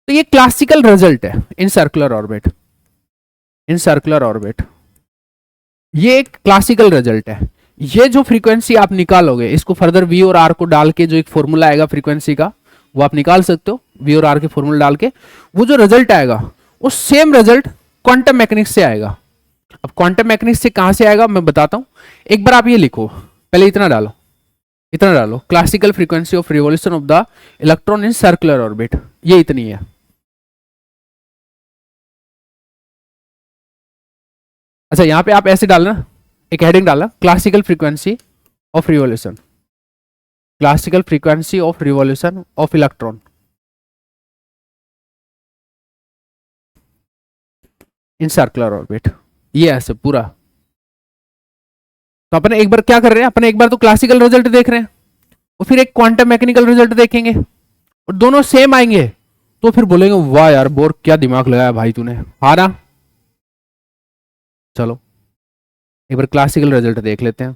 तो ये क्लासिकल रिजल्ट है in circular orbit, in circular orbit, ये एक क्लासिकल रिजल्ट है। ये जो फ्रीक्वेंसी आप निकालोगे, इसको फर्दर वी और आर को डाल के जो एक फॉर्मूला आएगा फ्रीक्वेंसी का, वो आप निकाल सकते हो वी और आर के फॉर्मूला डाल के। वो जो रिजल्ट आएगा वो सेम रिजल्ट क्वांटम मैकेनिक्स से आएगा। अब क्वांटम मैकेनिक्स से कहां से आएगा मैं बताता हूं। एक बार आप ये लिखो, पहले इतना डालो, इतना डालो, classical frequency of revolution of the electron in circular orbit, ये इतनी है। अच्छा यहां पे आप ऐसे डालना, एक हेडिंग डालना, classical frequency of revolution, classical frequency of revolution of electron in circular orbit, ये ऐसे पूरा। तो अपन एक बार क्या कर रहे हैं, अपन एक बार तो क्लासिकल रिजल्ट देख रहे हैं और फिर एक क्वांटम मैकेनिकल रिजल्ट देखेंगे और दोनों सेम आएंगे तो फिर बोलेंगे वाह यार बोर क्या दिमाग लगाया भाई तूने, हाँ ना। चलो एक बार क्लासिकल रिजल्ट देख लेते हैं।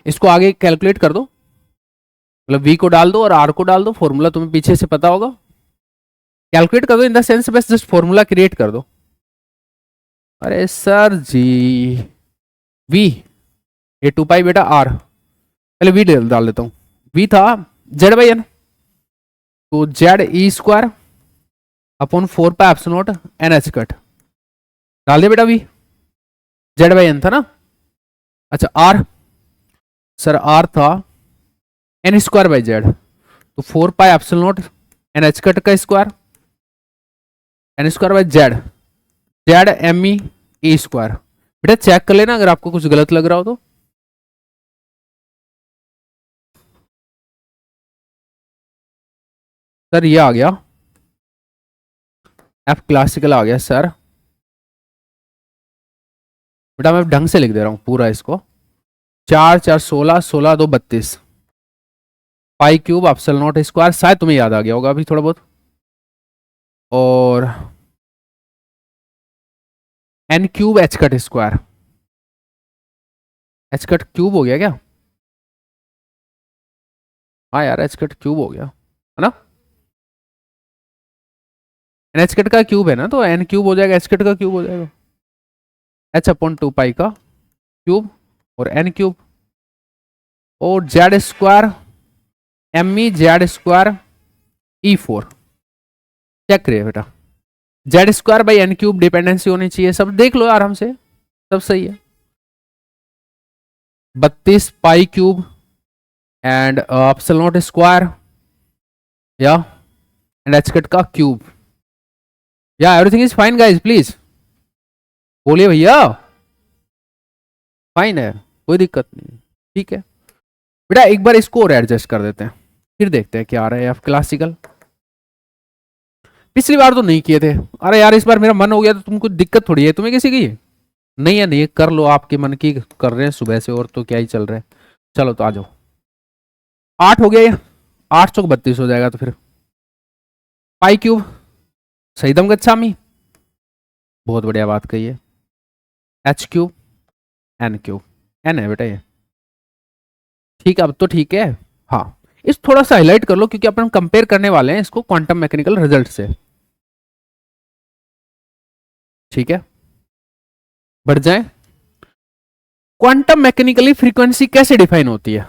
इसको आगे कैलकुलेट कर दो, मतलब v को डाल दो और r को डाल दो, फॉर्मूला तुम्हें पीछे से पता होगा, कैलकुलेट कर दो इन द सेंस बस जस्ट फॉर्मूला क्रिएट कर दो। अरे सर जी v, ये 2 पाई बेटा r, पहले v डाल देता हूं। v था z/n, तो z² upon 4 pi epsilon not NH cut, डाल दे बेटा v, z/n था ना। अच्छा r, सर r था n²/z, तो 4 pi epsilon not NH cut का स्क्वायर, n²/z, z/me² बेटा चेक कर लेना अगर आपको कुछ गलत लग रहा हो तो। सर ये आ गया, एफ क्लासिकल आ गया सर। बेटा मैं ढंग से लिख दे रहा हूं पूरा इसको, 4×4 16, 16×2 32, पाई क्यूब एप्सिलॉन नॉट स्क्वायर, शायद तुम्हें याद आ गया होगा अभी थोड़ा बहुत, और n³ h cut square, h cut cube हो गया क्या? हाँ यार h कट क्यूब हो गया है ना, n h कट का क्यूब है ना, तो n³ हो जाएगा, h कट का क्यूब हो जाएगा, h/2 पाई का क्यूब और n³, और z² me² e4, चेक करिए बेटा, z²/n³ डिपेंडेंसी होनी चाहिए, सब देख लो आराम से, सब सही है। 32 पाई cube and epsilon not square या एंड h कट का क्यूब, या everything is fine guys, please बोलिए भैया, फाइन है, कोई दिक्कत नहीं, ठीक है बेटा। एक बार इसको और एडजस्ट कर देते हैं, फिर देखते हैं क्या आ रहा है। एफ क्लासिकल पिछली बार तो नहीं किए थे, अरे यार इस बार मेरा मन हो गया तो तुमको दिक्कत थोड़ी है, तुम्हें किसी की नहीं है, नहीं कर लो, आपके मन की कर रहे हैं सुबह से, और तो क्या ही चल रहा है। चलो तो आ जाओ, 8 हो गया ये, 8×4 32 हो जाएगा, तो फिर पाई क्यूब सहीदम गच्छामी, बहुत बढ़िया बात कही है, h³ n³ n है बेटा ये, ठीक है अब तो ठीक है। हाँ इस थोड़ा सा हाईलाइट कर लो क्योंकि अपन कंपेयर करने वाले हैं इसको क्वांटम मैकेनिकल रिजल्ट से, ठीक है बढ़ जाए। क्वांटम मैकेनिकली फ्रीक्वेंसी कैसे डिफाइन होती है?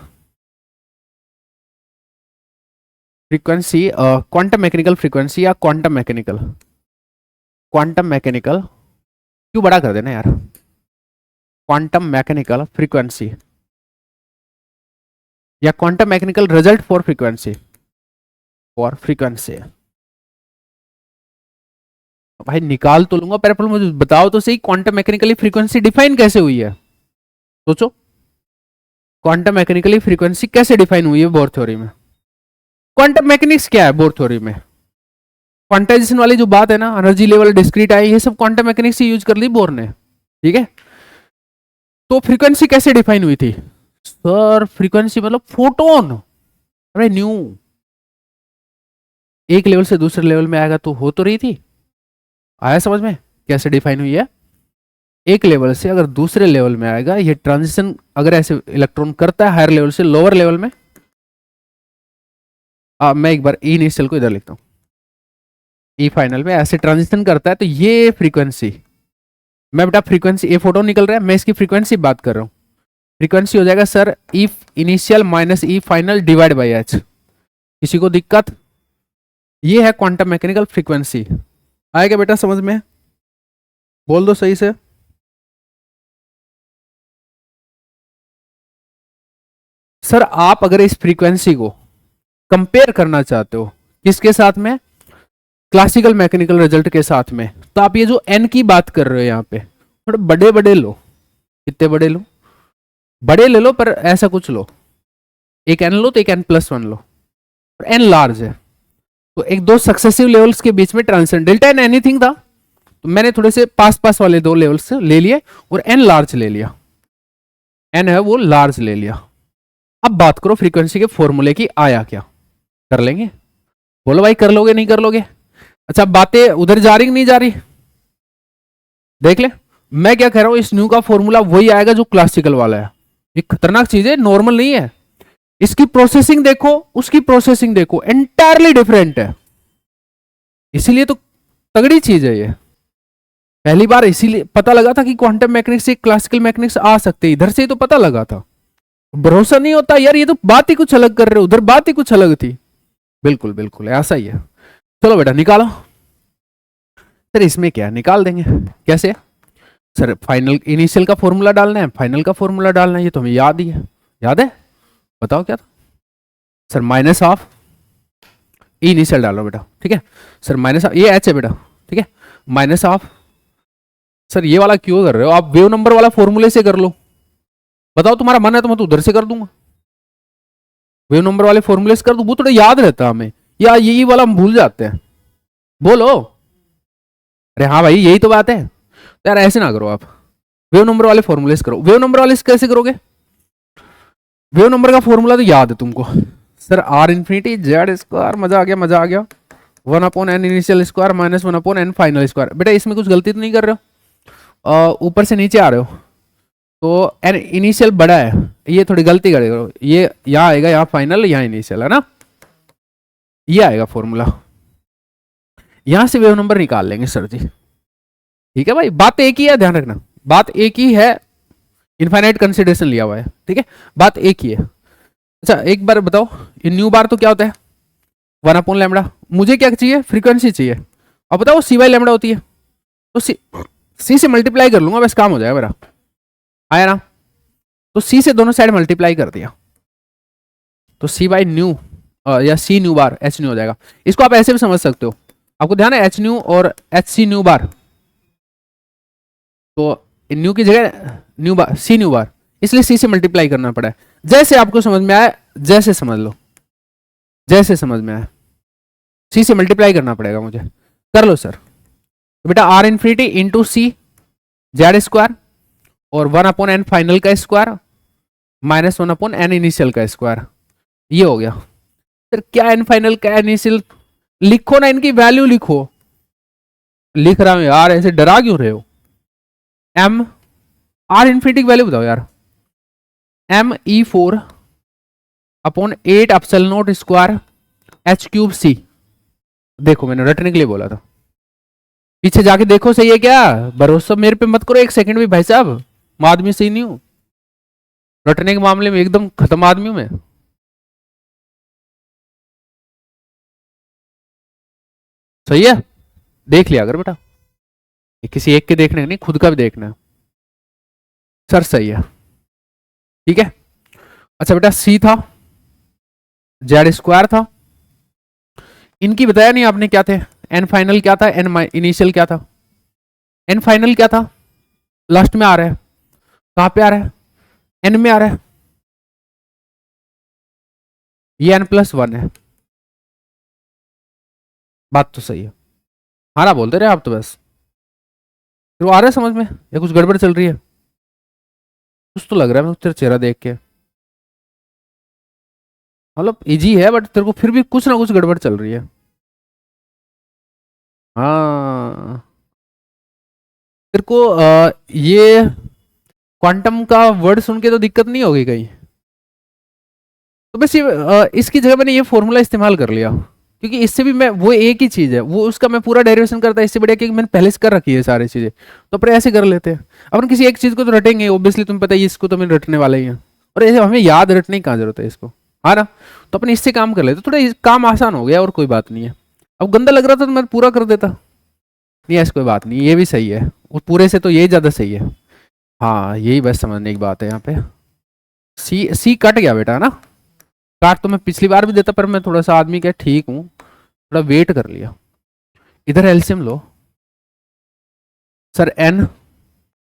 फ्रीक्वेंसी क्वांटम मैकेनिकल फ्रीक्वेंसी या क्वांटम मैकेनिकल, क्वांटम मैकेनिकल क्यों बड़ा कर देना यार, क्वांटम मैकेनिकल फ्रीक्वेंसी या quantum mechanical result for frequency, for frequency. भाई निकाल तो लूंगा, पर मुझे बताओ तो सही क्वांटम मैकेनिकली फ्रीक्वेंसी डिफाइन कैसे हुई है, सोचो क्वांटम मैकेनिकली फ्रीक्वेंसी कैसे डिफाइन हुई है बोर थ्योरी में। क्वांटम मैकेनिक्स क्या है बोर थ्योरी में, क्वांटाइजेशन वाली जो बात है ना, एनर्जी लेवल डिस्क्रीट आई, ये सब क्वांटम मैकेनिक्स से यूज कर ली बोर ने, ठीक है। तो फ्रीक्वेंसी कैसे डिफाइन हुई थी सर? फ्रीक्वेंसी मतलब फोटोन। अरे न्यू, एक लेवल से दूसरे लेवल में आएगा तो हो तो रही थी। आया समझ में कैसे डिफाइन हुई है? एक लेवल से अगर दूसरे लेवल में आएगा, ये ट्रांजिशन अगर ऐसे इलेक्ट्रॉन करता है हायर लेवल से लोअर लेवल में। मैं एक बार ई इनिशियल को इधर लिखता हूं, ई फाइनल में ऐसे ट्रांजिशन करता है तो ये फ्रीक्वेंसी, मैं बेटा फ्रीक्वेंसी, ये फोटो निकल रहा है, मैं इसकी फ्रीक्वेंसी बात कर रहा हूं। फ्रीक्वेंसी हो जाएगा sir E initial minus E final divide by H. किसी को दिक्कत? ये है क्वांटम मैकेनिकल फ्रीक्वेंसी। आएगा बेटा समझ में? बोल दो सही से। सर आप अगर इस फ्रीक्वेंसी को कंपेयर करना चाहते हो किसके साथ में? क्लासिकल मैकेनिकल रिजल्ट के साथ में, तो आप ये जो एन की बात कर रहे हो यहाँ पे थोड़े बड़े बड़े लो। कितने बड़े लो? बड़े ले लो, पर ऐसा कुछ लो, एक एन लो तो एक एन प्लस वन लो, और एन लार्ज है तो एक दो सक्सेसिव लेवल्स के बीच में ट्रांजिशन, डेल्टा एन एनीथिंग था तो मैंने थोड़े से पास पास वाले दो लेवल्स ले लिए और एन लार्ज ले लिया, एन है वो लार्ज ले लिया। अब बात करो फ्रीक्वेंसी के फॉर्मूले की, आया क्या? कर लेंगे? बोलो भाई, कर लोगे नहीं कर लोगे? अच्छा, बातें उधर जा रही नहीं जा रही? देख ले, मैं क्या कह रहा हूं, इस न्यू का फॉर्मूला वही आएगा जो क्लासिकल वाला है। ये खतरनाक चीज है, नॉर्मल नहीं है। इसकी प्रोसेसिंग देखो, उसकी प्रोसेसिंग देखो, एंटायरली डिफरेंट है। इसीलिए तो तगड़ी चीज है ये। पहली बार इसीलिए पता लगा था कि क्वांटम मैकेनिक्स से क्लासिकल मैकेनिक्स आ सकते हैं, इधर से ही तो पता लगा था। भरोसा नहीं होता यार, ये तो बात ही कुछ अलग कर रहे हो, उधर बात ही कुछ अलग थी। बिल्कुल बिल्कुल ऐसा ही है। चलो बेटा निकालो। सर इसमें क्या निकाल देंगे, कैसे? सर फाइनल इनिशियल का फॉर्मूला डालना है, फाइनल का फॉर्मूला डालना है, ये तो हमें याद ही है। याद है? बताओ क्या था? Sir minus of E initial डालो बेटा, ठीक है। सर माइनस ऑफ, ये एच है बेटा, ठीक है, माइनस ऑफ। सर ये वाला क्यों कर रहे हो आप? वेव नंबर वाला फॉर्मूले से कर लो। बताओ तुम्हारा मन है तो मैं तो उधर से कर दूंगा, वेव नंबर वाले फॉर्मूले से कर दूं, वो थोड़ा याद रहता है हमें, या यही वाला हम भूल जाते हैं। बोलो। अरे हाँ भाई यही तो बात है। तो यार ऐसे ना करो आप, वेव नंबर वाले फॉर्मूले से करो। वेव नंबर वाले से कैसे करोगे? वेव नंबर का फॉर्मूला तो याद है तुमको sir, R infinity Z square, मजा आ गया मजा आ गया, one upon n initial square minus one upon n final square. बेटा इसमें कुछ गलती तो नहीं कर रहे हो? ऊपर से नीचे आ रहे हो तो एन इनिशियल बड़ा है, ये थोड़ी गलती कर रहे हो, ये यहाँ आएगा, यहाँ फाइनल, यहाँ इनिशियल है ना, ये आएगा फॉर्मूला। यहां से वेव नंबर निकाल लेंगे सर जी। ठीक है भाई, बात एक ही है, ध्यान रखना, बात एक ही है, इनफाइनाइट कंसिडरेशन लिया हुआ है, ठीक है, बात एक ही है। अच्छा एक बार बताओ, ये न्यू बार तो क्या होता है? One upon lambda. मुझे क्या चाहिए? फ्रीक्वेंसी चाहिए। अब बताओ सी बाई लैम्बडा होती है तो सी से मल्टीप्लाई कर लूंगा, बस काम हो जाएगा मेरा। आया ना? तो सी से दोनों साइड मल्टीप्लाई कर दिया तो सी बाई न्यू या सी न्यू बार एच न्यू हो जाएगा। इसको आप ऐसे भी समझ सकते हो, आपको ध्यान है एच न्यू और एच सी न्यू बार, तो न्यू की जगह न्यू बार, सी न्यू बार, इसलिए सी से मल्टीप्लाई करना पड़ा है। जैसे आपको समझ में आए, जैसे समझ लो, जैसे समझ में आए, सी से मल्टीप्लाई करना पड़ेगा मुझे, कर लो सर। तो बेटा R infinity into C Z square और वन अपॉन एन फाइनल का square minus one upon n initial का स्क्वायर, ये हो गया। सर क्या एन फाइनल क्या इनिशियल? लिखो ना, इनकी वैल्यू लिखो। लिख रहा हूं यार, ऐसे डरा क्यों रहे हो? एम, आर इन्फिनिटी की वैल्यू बताओ यार। एम ई four upon eight epsilon naught square h cube c. देखो मैंने रटने के लिए बोला था, पीछे जाके देखो सही है क्या? भरोसा मेरे पे मत करो एक सेकंड भी भाई साहब, मैं आदमी सही नहीं हूं, रटने के मामले में एकदम खत्म आदमी हूं मैं। सही है? देख लिया अगर बेटा, ये किसी एक के देखने नहीं, खुद का भी देखना है। सर सही है, ठीक है। अच्छा बेटा सी था, जेड स्क्वायर था, इनकी बताया नहीं आपने क्या थे? एन फाइनल क्या था, एन इनिशियल क्या था? एन फाइनल क्या था? लास्ट में आ रहा है, कहां पे आ रहा है? एन में आ रहा है, ये एन प्लस वन है। बात तो सही है, हाँ ना बोलते रहे आप तो बस। तेरे को आ रहा है समझ में या कुछ गड़बड़ चल रही है? कुछ तो लग रहा है मेरे को तेरा चेहरा देख के, मतलब इजी है बट तेरे को फिर भी कुछ ना कुछ गड़बड़ चल रही है। हाँ, तेरे को ये क्वांटम का वर्ड सुन के तो दिक्कत नहीं होगी कहीं? तो बस ये इसकी जगह मैंने ये फॉर्मूला इस्तेमाल कर लिया, क्योंकि इससे भी मैं वो एक ही चीज है, वो उसका मैं पूरा डेरिवेशन करता है, इससे बढ़िया कि मैंने पहले से कर रखी है सारी चीजें, तो अपन ऐसे कर लेते हैं। अपन किसी एक चीज को तो रटेंगे ऑब्वियसली, तुम्हें पता ही है, इसको तो मैंने रटने वाला ही है, और ऐसे हमें याद रटने की कहाँ जरूरत है इसको, हाँ ना? तो अपन इससे काम कर लेते, थोड़ा काम आसान हो गया और कोई बात नहीं है। अब गंदा लग रहा था तो मैं पूरा कर देता। नहीं ऐसी कोई बात नहीं, ये भी सही है, वो पूरे से तो यही ज्यादा सही है। हाँ यही बस समझने की बात है यहाँ पे। सी सी कट गया बेटा, है ना? काट तो मैं पिछली बार भी देता, पर मैं थोड़ा सा आदमी क्या ठीक हूँ, थोड़ा वेट कर लिया। इधर एलसीएम लो sir, n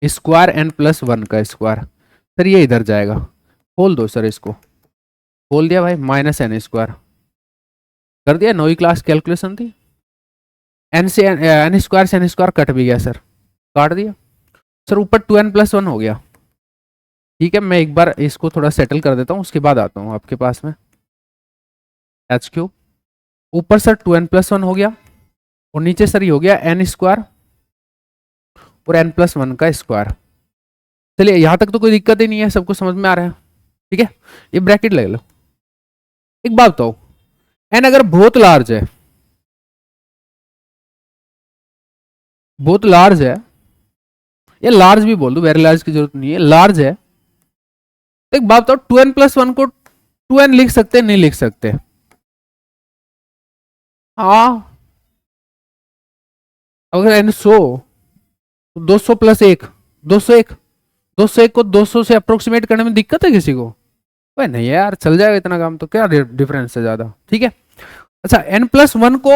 square n plus one का स्क्वायर, सर ये इधर जाएगा, खोल दो सर इसको, खोल दिया भाई, माइनस एन स्क्वायर कर दिया, नौवीं क्लास कैलकुलेशन थी। एन से एन स्क्वायर से एन स्क्वायर कट भी गया सर, काट दिया सर, ऊपर टू एन प्लस वन हो गया। ठीक है, मैं एक बार इसको थोड़ा सेटल कर देता हूँ, उसके बाद आता हूँ आपके पास में। एच क्यू ऊपर sir two n plus one हो गया, और नीचे सर ये हो गया एन स्क्वायर और एन प्लस वन का स्क्वायर। चलिए यहां तक तो कोई दिक्कत ही नहीं है, सबको समझ में आ रहा है? ठीक है, ये ब्रैकेट लग लो। एक बात बताओ, एन अगर बहुत लार्ज है, बहुत लार्ज है, या लार्ज भी बोल दो, वेरी लार्ज की जरूरत नहीं है, लार्ज है, तो एक बात बताओ, टू एन प्लस वन को टू एन लिख सकते नहीं लिख सकते? हाँ, अगर एन 100, 200 प्लस एक, 201, 201 को 200 से अप्रोक्सीमेट करने में दिक्कत है किसी को? भाई नहीं यार, चल जाएगा इतना काम, तो क्या डिफरेंस है ज्यादा? ठीक है। अच्छा, एन प्लस वन को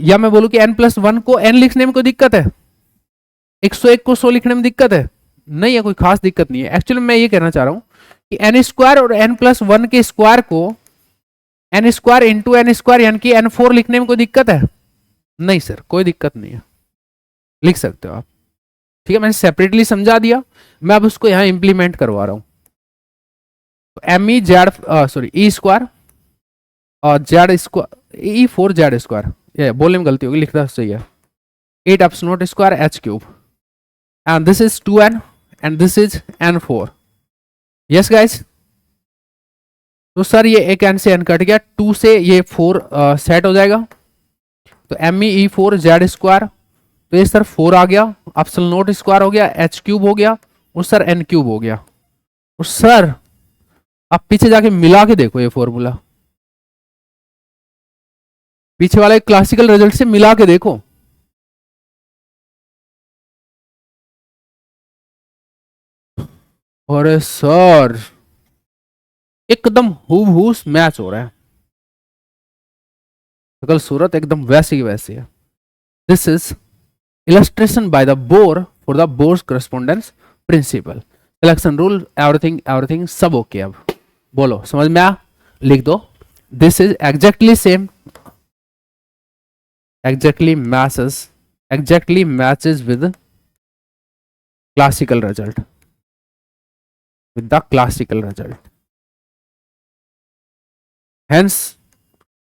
या मैं बोलूं कि एन प्लस वन को एन लिखने में कोई दिक्कत है? 101 को 100 लिखने में दिक्कत है? नहीं है, कोई खास दिक्कत नहीं है। एक्चुअली मैं ये कहना चाह रहा हूं कि एन स्क्वायर और एन प्लस वन के स्क्वायर को n square into n square यानी कि एन फोर लिखने में कोई दिक्कत है? नहीं सर, कोई दिक्कत नहीं है, लिख सकते हो आप। ठीक है, मैंने सेपरेटली समझा दिया, मैं अब उसको यहां इंप्लीमेंट करवा रहा हूं। तो M E Z, sorry E square और जेड स्क्वायर, ई फोर जेड स्क्वायर, ये बोलने में गलती होगी, लिखना सही है, 8 apps not square h cube, and this is 2n and this is n4। Yes guys, तो सर ये एक n से n कट गया, 2 से ये 4 सेट हो जाएगा, तो एम ई फोर जेड स्क्वायर, तो ये सर 4 आ गया, एप्सिलॉन नॉट स्क्वायर हो गया, एच क्यूब हो गया, और सर n क्यूब हो गया। और सर आप पीछे जाके मिला के देखो ये फॉर्मूला, पीछे वाला एक क्लासिकल रिजल्ट से मिला के देखो। और सर एकदम हूबहू मैच हो रहा है, शकल सूरत एकदम वैसी की वैसी है। This is illustration by the Bohr for the Bohr's correspondence principle, selection rule, everything everything सब ओके। अब बोलो समझ में आ, लिख दो, this is exactly same, exactly matches with classical result, with the classical result, hence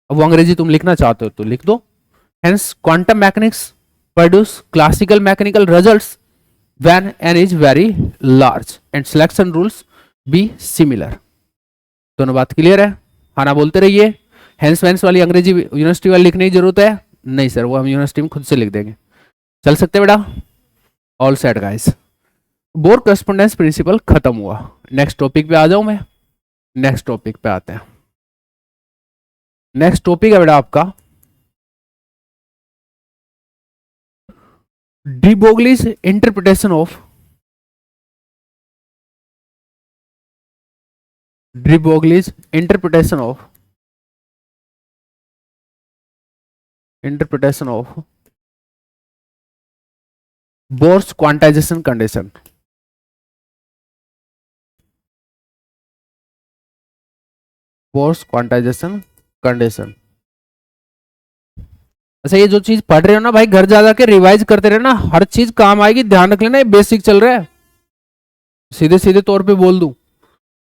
अब वो अंग्रेजी तुम लिखना चाहते हो तो लिख दो, hence quantum mechanics produce classical mechanical results when n is very large and selection rules be similar। दोनों बात क्लियर है? हाँ ना बोलते रहिए। हेंस वेंस वाली अंग्रेजी यूनिवर्सिटी वाली लिखने की जरूरत है नहीं सर, वो हम यूनिवर्सिटी में खुद से लिख देंगे, चल सकते बेटा? All set guys, Bohr correspondence principle खत्म हुआ। नेक्स्ट टॉपिक पे आ जाऊं मैं, नेक्स्ट टॉपिक पे आते हैं। नेक्स्ट टॉपिक है बेटा आपका de Broglie's interpretation of, de Broglie's interpretation of Bohr's quantization condition. Bohr's quantization condition अच्छा ये जो चीज पढ़ रहे हो ना भाई, घर जा जाके रिवाइज करते रहना, हर चीज काम आएगी, ध्यान रख लेना। ये बेसिक चल रहा है, सीधे सीधे तौर पे बोल दूं,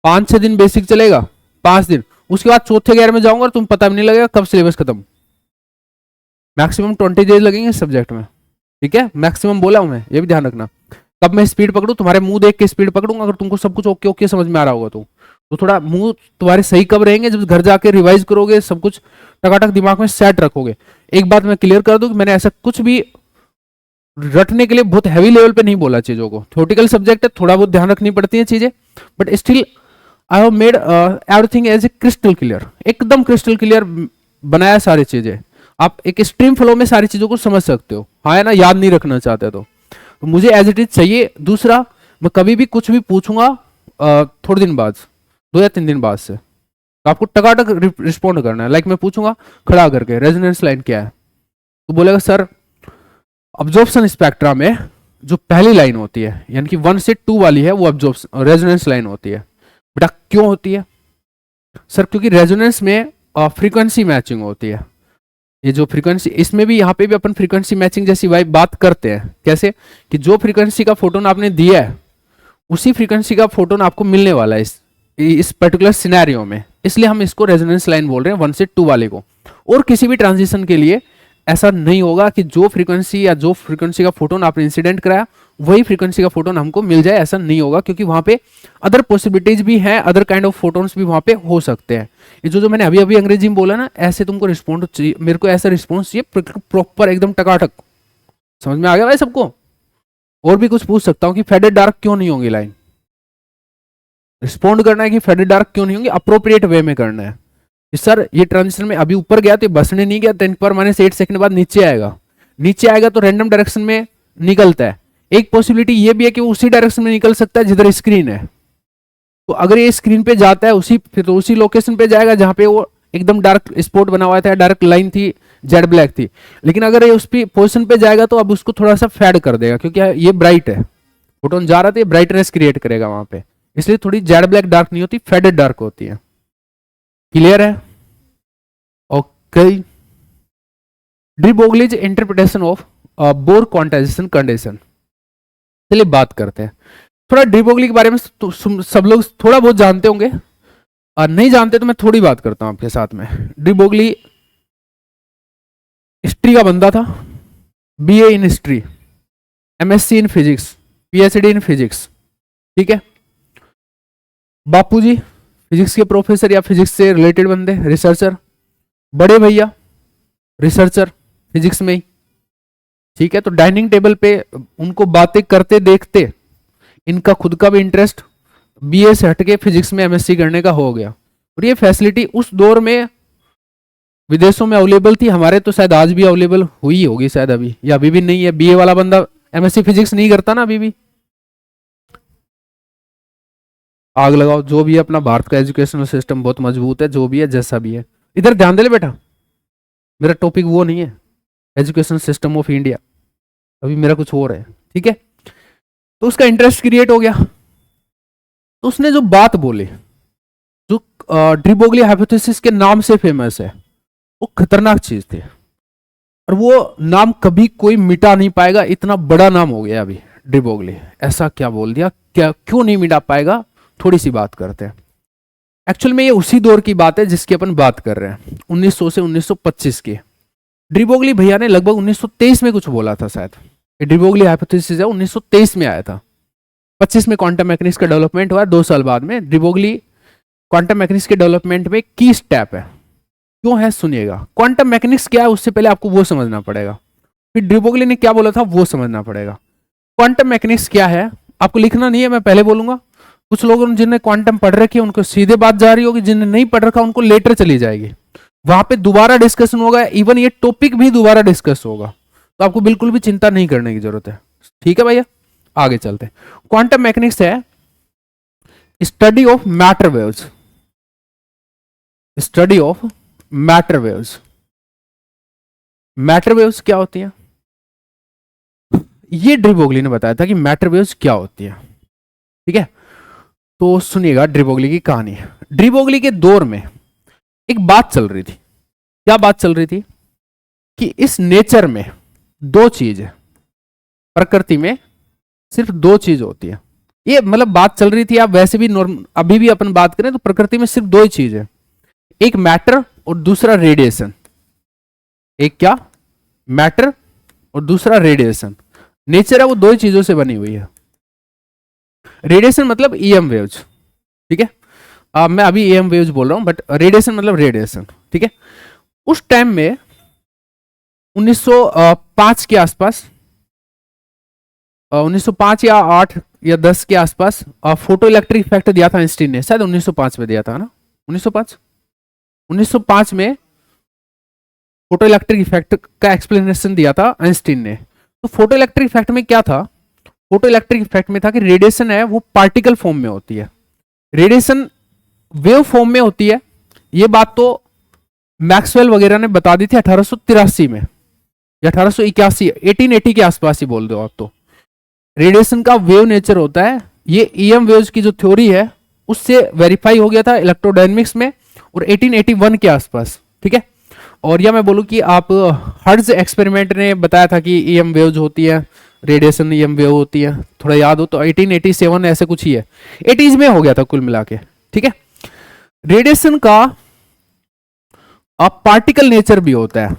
5-6 दिन बेसिक चलेगा, 5 दिन, उसके बाद चौथे गियर में जाऊंगा, तुम पता भी नहीं लगेगा कब सिलेबस खत्म। मैक्सिमम 20 डेज लगेंगे सब्जेक्ट में, ठीक है, मैक्सिमम बोला हूं मैं, ये भी ध्यान रखना। कब मैं स्पीड पकड़ू, तुम्हारे मुंह देख के स्पीड पकड़ूंगा, अगर तुमको सब कुछ ओके ओके समझ में आ रहा होगा तो थोड़ा मुंह तुम्हारे सही कब रहेंगे, जब घर जाके रिवाइज करोगे, सब कुछ टकाटक दिमाग में सेट रखोगे। एक बात मैं क्लियर कर दूं कि मैंने ऐसा कुछ भी रटने के लिए बहुत हैवी लेवल पे नहीं बोला चीजों को। थ्योरेटिकल सब्जेक्ट है, थोड़ा बहुत ध्यान रखनी पड़ती है चीजें, but still I have made everything as a crystal clear, एकदम क्रिस्टल क्लियर बनाया सारी चीजें। आप एक स्ट्रीम फ्लो में सारी चीजों को समझ सकते हो, हाँ है ना, याद नहीं रखना चाहते तो मुझे एज इट इज चाहिए। दूसरा, मैं कभी भी कुछ भी पूछूंगा थोड़े दिन बाद, 2 या 3 दिन बाद से, तो आपको टकाटक रिस्पॉन्ड करना है। लाइक मैं पूछूंगा खड़ा करके रेजोनेंस लाइन क्या है, तो बोलेगा सर अब्जॉर्प्शन स्पेक्ट्रा में जो पहली लाइन होती है, यानी कि 1 से 2 वाली है, वो अब्जॉर्प्शन रेजोनेंस लाइन होती है। बेटा क्यों होती है सर? क्योंकि रेजोनेंस में फ्रीक्वेंसी मैचिंग होती है। ये जो फ्रीक्वेंसी, इसमें भी यहाँ पे भी अपन फ्रीक्वेंसी मैचिंग जैसी वाइब बात करते हैं। कैसे कि जो फ्रीक्वेंसी का फोटोन आपने दिया है, उसी फ्रीक्वेंसी का फोटोन आपको मिलने वाला है इस पर्टिकुलर सिनेरियो में, इसलिए हम इसको रेजोनेंस लाइन बोल रहे हैं 1 से 2 वाले को। और किसी भी ट्रांजिशन के लिए ऐसा नहीं होगा कि जो फ्रीक्वेंसी या जो फ्रीक्वेंसी का फोटोन आपने इंसिडेंट कराया वही फ्रीक्वेंसी का फोटोन हमको मिल जाए, ऐसा नहीं होगा, क्योंकि वहां पे अदर पॉसिबिलिटीज भी हैं, अदर काइंड ऑफ फोटोन्स भी वहां पे हो सकते हैं। ये जो मैंने अभी अभी अंग्रेजी में बोला ना, ऐसे तुमको रिस्पॉन्ड चाहिए, मेरे को ऐसा रिस्पॉन्स चाहिए प्रॉपर एकदम टकाटक। समझ में आ गया भाई सबको? और भी कुछ पूछ सकता हूँ कि फेडेड डार्क क्यों नहीं होंगी लाइन, रिस्पॉन्ड करना है कि फेडेड डार्क क्यों नहीं होंगी, अप्रोप्रिएट वे में करना है। सर ये ट्रांजिशन में अभी ऊपर गया तो बसने नहीं गया, 10⁻⁸ सेकंड बाद नीचे आएगा, नीचे आएगा तो रैंडम डायरेक्शन में निकलता है। एक पॉसिबिलिटी ये भी है कि वो उसी डायरेक्शन में निकल सकता है जिधर स्क्रीन है, तो अगर ये स्क्रीन पे जाता है उसी, फिर तो उसी लोकेशन पे जाएगा जहां पे वो एकदम डार्क स्पॉट बना हुआ था, डार्क लाइन थी, जेड ब्लैक थी। लेकिन अगर ये उस पोजिशन पे जाएगा तो अब उसको थोड़ा सा फेड कर देगा, क्योंकि ये ब्राइट है, फोटोन जा रहा था, ये ब्राइटनेस क्रिएट करेगा वहां पे, इसलिए थोड़ी जेड ब्लैक डार्क नहीं होती, फेडेड डार्क होती है। क्लियर है? Okay. D Broglie's interpretation of bore quantization condition, चलिए बात करते हैं थोड़ा डी ब्रोगली के बारे में। तो सब लोग थोड़ा बहुत जानते होंगे, और नहीं जानते तो मैं थोड़ी बात करता हूं आपके साथ में। डी ब्रोगली हिस्ट्री का बंदा था, BA in history, MSc in physics, PhD in physics, ठीक है। बापूजी फिजिक्स के प्रोफेसर या फिजिक्स से रिलेटेड बंदे, रिसर्चर। बड़े भैया रिसर्चर फिजिक्स में ही, ठीक है। तो डाइनिंग टेबल पे उनको बातें करते देखते इनका खुद का भी इंटरेस्ट बीए से हटके फिजिक्स में एमएससी करने का हो गया। और ये फैसिलिटी उस दौर में विदेशों में अवेलेबल थी, हमारे तो शायद आज भी अवेलेबल हुई होगी शायद अभी, या अभी भी नहीं है। बीए वाला बंदा एमएससी फिजिक्स नहीं करता ना अभी भी। आग लगाओ, जो भी है अपना भारत का एजुकेशनल सिस्टम बहुत मजबूत है, जो भी है जैसा भी है। इधर ध्यान दे ले बेटा, मेरा टॉपिक वो नहीं है एजुकेशन सिस्टम ऑफ इंडिया, अभी मेरा कुछ और है, ठीक है। तो उसका इंटरेस्ट क्रिएट हो गया, तो उसने जो बात बोली, जो डी ब्रोगली हाइपोथेसिस के नाम से फेमस है, वो खतरनाक चीज थी, और वो नाम कभी कोई मिटा नहीं पाएगा। इतना बड़ा नाम हो गया अभी डी ब्रोगली, ऐसा क्या बोल दिया, क्या क्यों नहीं मिटा पाएगा, थोड़ी सी बात करते हैं। एक्चुअल में ये उसी दौर की बात है जिसकी अपन बात कर रहे हैं, 1900 से 1925 की। डी ब्रोगली भैया ने लगभग 1923 में कुछ बोला था शायद, डी ब्रोगली हाइपोथेसिस है 1923 में आया था। 25 में क्वांटम मैकेनिक्स का डेवलपमेंट हुआ, 2 साल बाद में। डी ब्रोगली क्वांटम मैकेनिक्स के डेवलपमेंट में की स्टेप है। क्यों है सुनिएगा। क्वांटम मैकेनिक्स क्या है उससे पहले आपको वो समझना पड़ेगा, फिर डी ब्रोगली ने क्या बोला था वो समझना पड़ेगा। क्वांटम मैकेनिक्स क्या है आपको लिखना नहीं है, मैं पहले बोलूंगा। कुछ लोग जिन्हें क्वांटम पढ़ रखी है उनको सीधे बात जा रही होगी, जिन्हें नहीं पढ़ रखा उनको लेटर चली जाएगी, वहां पे दोबारा डिस्कशन होगा, इवन ये टॉपिक भी दोबारा डिस्कस होगा, तो आपको बिल्कुल भी चिंता नहीं करने की जरूरत है, ठीक है भैया। आगे चलते हैं। क्वांटम मैकेनिक्स है study of matter waves, study of matter waves. Matter waves क्या होती है, ये डी ब्रोगली ने बताया था कि मैटर वेव्स क्या होती है, ठीक है। तो सुनिएगा डी ब्रोगली की कहानी। डी ब्रोगली के दौर में एक बात चल रही थी। क्या बात चल रही थी कि इस नेचर में दो चीज है, प्रकृति में सिर्फ दो चीज होती है। ये मतलब बात चल रही थी, आप वैसे भी नॉर्मल अभी भी अपन बात करें तो प्रकृति में सिर्फ दो ही चीज है, एक मैटर और दूसरा रेडिएशन। एक क्या? मैटर और दूसरा रेडिएशन। नेचर है वो दो ही चीजों से बनी हुई है। रेडिएशन मतलब ईएम वेव्स, ठीक है। मैं अभी ईएम वेव्स बोल रहा हूं, बट रेडिएशन मतलब रेडिएशन, ठीक है। उस टाइम में 1905 के आसपास, 1905 या 8 या 10 के आसपास फोटो इलेक्ट्रिक इफेक्ट दिया था आइंस्टीन ने, शायद 1905 में दिया था ना, 1905 में फोटो इलेक्ट्रिक इफेक्ट का एक्सप्लेनेशन दिया था आइंस्टीन ने। तो फोटो इलेक्ट्रिक इफेक्ट में क्या था? फोटो इलेक्ट्रिक इफेक्ट में था कि रेडिएशन है वो पार्टिकल फॉर्म में होती है, रेडिएशन वेव फॉर्म में होती है। ये बात तो मैक्सवेल वगैरह ने बता दी थी 1883 में या 1881, 1880 के आसपास ही बोल दो आप। तो रेडिएशन का वेव नेचर होता है, ये ईएम वेव्स की जो थ्योरी है उससे वेरीफाई हो गया था इलेक्ट्रोडायनेमिक्स में, और 1881 के आसपास, ठीक है। और या मैं बोलूं कि आप हर्ट्ज एक्सपेरिमेंट ने बताया था कि ईएम वेव्स होती है, रेडिएशन ईएम वेव होती है, थोड़ा याद हो तो 1887 ऐसे कुछ ही है, 80s में हो गया था कुल मिला के, ठीक है। रेडिएशन का पार्टिकल नेचर भी होता है,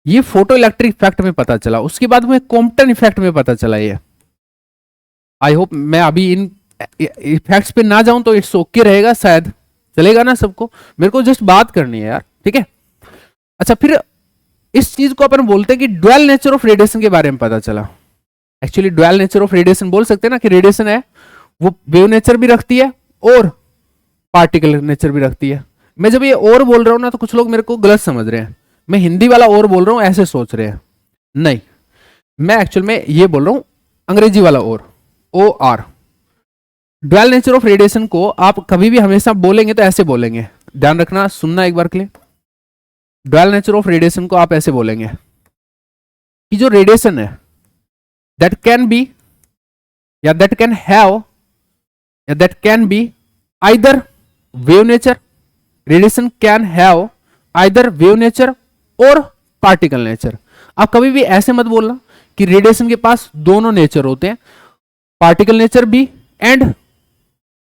ये फोटो इलेक्ट्रिक इफेक्ट में पता चला। उसके बाद में कॉम्पटन इफेक्ट में पता चला ये। आई होप मैं अभी इन इफेक्ट्स पे ना जाऊं तो इट्स ओके रहेगा, शायद चलेगा ना सबको, मेरे को जस्ट बात करनी है यार, ठीक है। अच्छा, फिर इस चीज को अपन बोलते हैं कि ड्वेल नेचर ऑफ रेडिएशन के बारे में पता चला। Actually dual nature of radiation बोल सकते हैं ना, कि रेडिएशन है वो वेव नेचर भी रखती है और पार्टिकल नेचर भी रखती है। मैं जब ये और बोल रहा हूं ना तो कुछ लोग मेरे को गलत समझ रहे हैं, मैं हिंदी वाला और बोल रहा हूं ऐसे सोच रहे हैं, नहीं, मैं एक्चुअल में ये बोल रहा हूं अंग्रेजी वाला और, O R. Dual nature of radiation को आप कभी भी हमेशा बोलेंगे तो ऐसे बोलेंगे, ध्यान रखना, सुनना एक बार के लिए। ड्वेल नेचर ऑफ रेडिएशन को आप ऐसे बोलेंगे कि जो रेडिएशन है दैट कैन बी या दैट कैन हैव या that can be either wave nature, radiation can have either wave nature और पार्टिकल नेचर। आप कभी भी ऐसे मत बोलना कि रेडिएशन के पास दोनों नेचर होते हैं, पार्टिकल नेचर भी एंड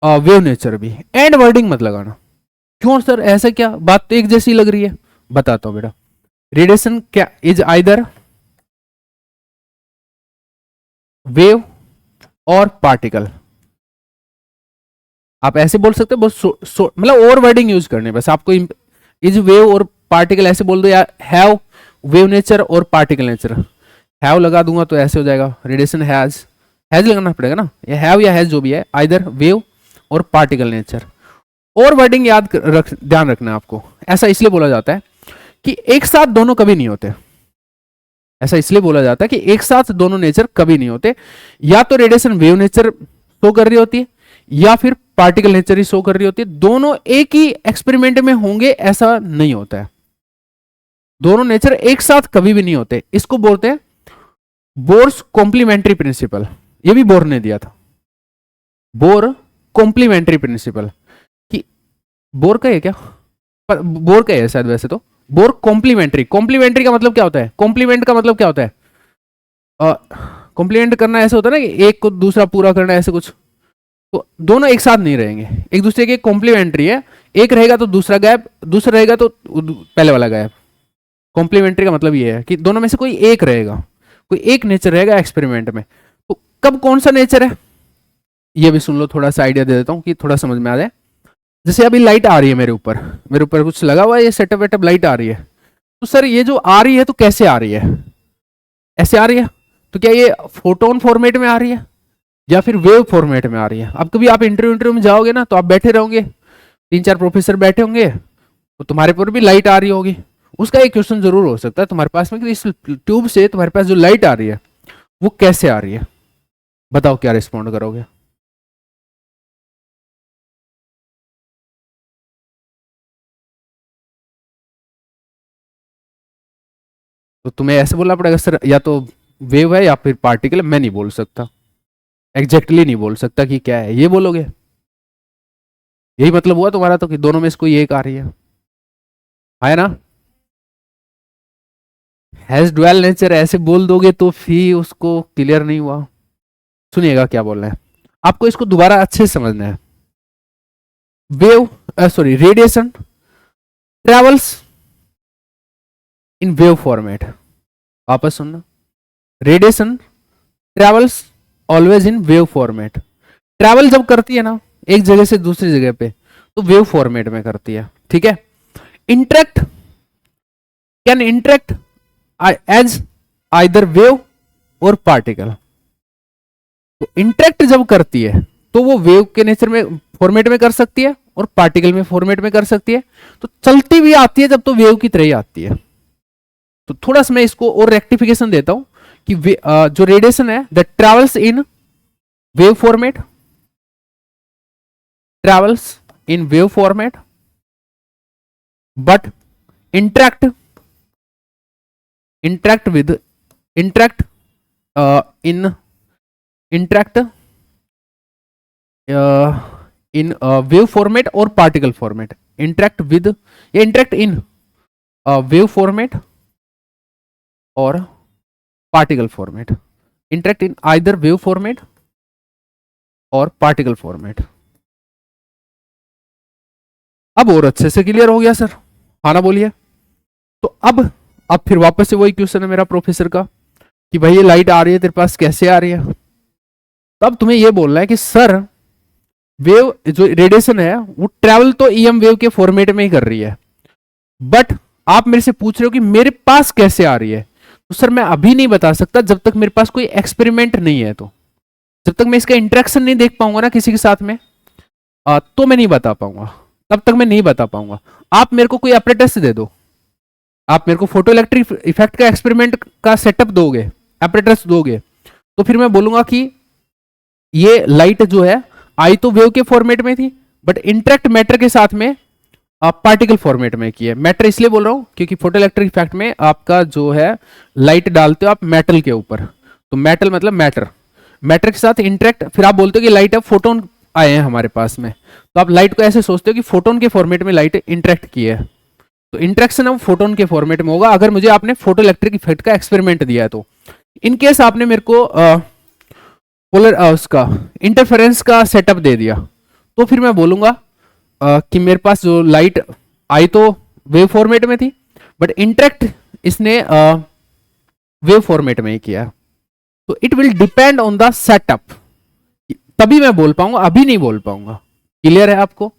वेव नेचर भी। एंड वर्डिंग मत लगाना। क्यों सर, ऐसा क्या? बात तो एक जैसी लग रही है, बताता हूं बेटा। रेडिएशन क्या इज आइदर वेव और पार्टिकल, आप ऐसे बोल सकते हो, मतलब और वर्डिंग यूज करने, बस आपको इज वेव और पार्टिकल ऐसे बोल दो, या हैव वेव नेचर और पार्टिकल नेचर। हैव लगा दूंगा तो ऐसे हो जाएगा, रेडिएशन हैज लगाना पड़ेगा ना, ये हैव या हैज जो भी है, आइदर वेव और पार्टिकल नेचर। और वर्डिंग ध्यान रखना है आपको। ऐसा इसलिए बोला जाता है कि एक साथ दोनों कभी नहीं होते, ऐसा इसलिए बोला जाता है कि एक साथ दोनों नेचर कभी नहीं होते। या तो रेडिएशन वेव नेचर शो कर रही होती है या फिर पार्टिकल नेचर ही शो कर रही होती है, दोनों एक ही एक्सपेरिमेंट में होंगे ऐसा नहीं होता है, दोनों नेचर एक साथ कभी भी नहीं होते। इसको बोलते हैं बोर्स कॉम्प्लीमेंट्री प्रिंसिपल, ये भी बोर ने दिया था, बोर कॉम्प्लीमेंट्री प्रिंसिपल। कि बोर का है क्या? बोर का है शायद, वैसे तो बोर कॉम्प्लीमेंट्री। कॉम्प्लीमेंट्री का मतलब क्या होता है? कॉम्प्लीमेंट का मतलब क्या होता है? कॉम्प्लीमेंट करना ऐसे होता है ना कि एक को दूसरा पूरा करना, ऐसे कुछ। तो दोनों एक साथ नहीं रहेंगे, एक दूसरे के कॉम्प्लीमेंट्री है, एक रहेगा तो दूसरा गायब, दूसरा रहेगा तो पहले वाला गायब। कॉम्प्लीमेंट्री का मतलब ये है कि दोनों में से कोई एक रहेगा, कोई एक नेचर रहेगा एक्सपेरिमेंट में। तो कब कौन सा नेचर है ये भी सुन लो, थोड़ा सा आइडिया दे देता हूं कि थोड़ा समझ में आ जाए। जैसे अभी लाइट आ रही है मेरे ऊपर कुछ लगा हुआ है, ये सेटअप वेटअप लाइट आ रही है, तो सर ये जो आ रही है तो कैसे आ रही है? ऐसे आ रही है, तो क्या ये फोटोन फॉर्मेट में आ रही है या फिर वेव फॉर्मेट में आ रही है? अब कभी आप इंटरव्यू में जाओगे ना तो आप बैठे रहोगे, 3-4 प्रोफेसर बैठे होंगे, तो तुम्हारे पर भी लाइट आ रही होगी। उसका एक क्वेश्चन जरूर हो सकता है तुम्हारे पास में कि इस ट्यूब से तुम्हारे पास जो लाइट आ रही है वो कैसे आ रही है? बताओ क्या रिस्पॉन्ड करोगे? तो तुम्हें ऐसे बोलना पड़ेगा सर या तो वेव है या फिर पार्टिकल है। मैं नहीं बोल सकता, एग्जैक्टली नहीं बोल सकता कि क्या है, ये बोलोगे। यही मतलब हुआ तुम्हारा तो कि दोनों में से कोई एक आ रही है। है ना। हैज ड्वेल नेचर ऐसे बोल दोगे तो फिर उसको क्लियर नहीं हुआ। सुनिएगा क्या बोल रहे हैं, आपको इसको दोबारा अच्छे से समझना है। Wave sorry radiation travels in wave format. वापस सुनना, radiation travels always in wave format. Travel जब करती है ना एक जगह से दूसरी जगह पे तो वेव फॉर्मेट में करती है, ठीक है। Interact can interact as either wave और पार्टिकल। तो इंटरेक्ट जब करती है तो वो वेव के नेचर में फॉर्मेट में कर सकती है और पार्टिकल में फॉर्मेट में कर सकती है। तो चलती भी आती है जब तो वेव की तरह ही आती है। तो थोड़ा सा मैं इसको और रेक्टिफिकेशन देता हूं कि जो रेडिएशन है that travels in wave format, travels in wave format but interact with interact in interact in wave format or particle format। interact with या interact in wave format or particle format। interact in either wave format और particle format। अब और अच्छे से clear हो गया sir, हाँ ना बोलिए। तो अब फिर वापस से वही क्वेश्चन है मेरा प्रोफेसर का कि भाई ये लाइट आ रही है तेरे पास, कैसे आ रही है। तो अब तुम्हें ये बोलना है कि सर वेव जो रेडिएशन है वो ट्रैवल तो ईएम वेव के फॉर्मेट में ही कर रही है, बट आप मेरे से पूछ रहे हो कि मेरे पास कैसे आ रही है। तो सर मैं अभी नहीं बता सकता जब तक मेरे पास कोई एक्सपेरिमेंट नहीं है। तो जब तक मैं इसका इंटरेक्शन नहीं देख पाऊंगा ना किसी के साथ में तो मैं नहीं बता पाऊंगा, तब तक मैं नहीं बता पाऊंगा। आप मेरे को कोई apparatus दे दो, आप मेरे को फोटो इलेक्ट्रिक इफेक्ट का एक्सपेरिमेंट का सेटअप दोगे, apparatus दोगे, तो फिर मैं बोलूंगा कि ये लाइट जो है आई तो वेव के फॉर्मेट में थी बट इंटरेक्ट मैटर के साथ में पार्टिकल फॉर्मेट में की है। मैटर इसलिए बोल रहा हूं क्योंकि फोटो इलेक्ट्रिक इफेक्ट में आपका जो है लाइट डालते हो आप मेटल के ऊपर, तो मेटल मतलब मैटर, मैटर के साथ इंटरेक्ट, फिर आप बोलते हो कि लाइट अब फोटोन आए हैं हमारे पास में, तो आप लाइट को ऐसे सोचते हो कि फोटोन के फॉर्मेट में लाइट इंटरेक्ट की है। तो इंटरेक्शन अब फोटोन के फॉर्मेट में होगा अगर मुझे आपने फोटो इलेक्ट्रिक इफेक्ट का एक्सपेरिमेंट दिया है। तो इन केस आपने मेरे को पोलर उसका इंटरफेरेंस का सेटअप दे दिया तो फिर मैं बोलूंगा कि मेरे पास जो लाइट आई तो वेव फॉर्मेट में थी बट इंटरेक्ट इसने वेव फॉर्मेट में ही किया। तो it will depend on the setup, तभी मैं बोल पाऊंगा, अभी नहीं बोल पाऊंगा। क्लियर है आपको?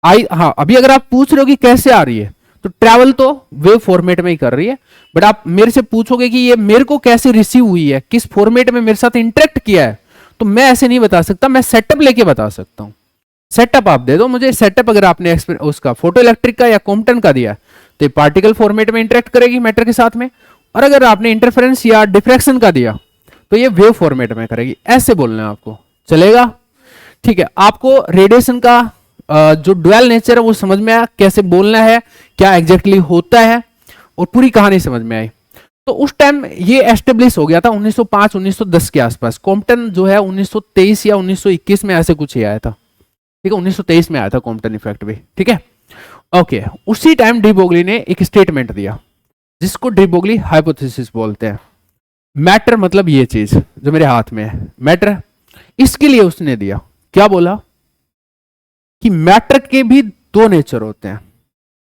हाँ, अभी अगर आप पूछ रहे हो कि कैसे आ रही है तो ट्रैवल तो वेव फॉर्मेट में ही कर रही है, बट आप मेरे से पूछोगे कि ये मेरे को कैसे रिसीव हुई है, किस फॉर्मेट में मेरे साथ इंटरेक्ट किया है, तो मैं ऐसे नहीं बता सकता, मैं सेटअप लेके बता सकता हूं। सेटअप आप दे दो मुझे, सेटअप अगर आपने उसका फोटो इलेक्ट्रिक का या कॉम्पटन का दिया तो पार्टिकल फॉर्मेट में इंटरेक्ट करेगी मैटर के साथ में, और अगर आपने इंटरफेरेंस या डिफ्रैक्शन का दिया तो ये वेव फॉर्मेट में करेगी। ऐसे बोलना है आपको, चलेगा? ठीक है, आपको रेडिएशन का जो ड्वेल नेचर है वो समझ में आया, कैसे बोलना है, क्या एग्जैक्टली होता है, और पूरी कहानी समझ में आई। तो उस टाइम ये एस्टेब्लिश हो गया था 1905-1910 के आसपास। कॉम्पटन जो है 1923 या 1921 में ऐसे कुछ ही आया था, ठीक है, 1923 में आया था कॉम्पटन इफेक्ट भी, ठीक है, ओके। उसी टाइम डी ब्रोगली ने एक स्टेटमेंट दिया जिसको डी ब्रोगली हाइपोथेसिस बोलते हैं। मैटर मतलब ये चीज जो मेरे हाथ में है, मैटर, इसके लिए उसने दिया क्या बोला कि मैटर के भी दो नेचर होते हैं।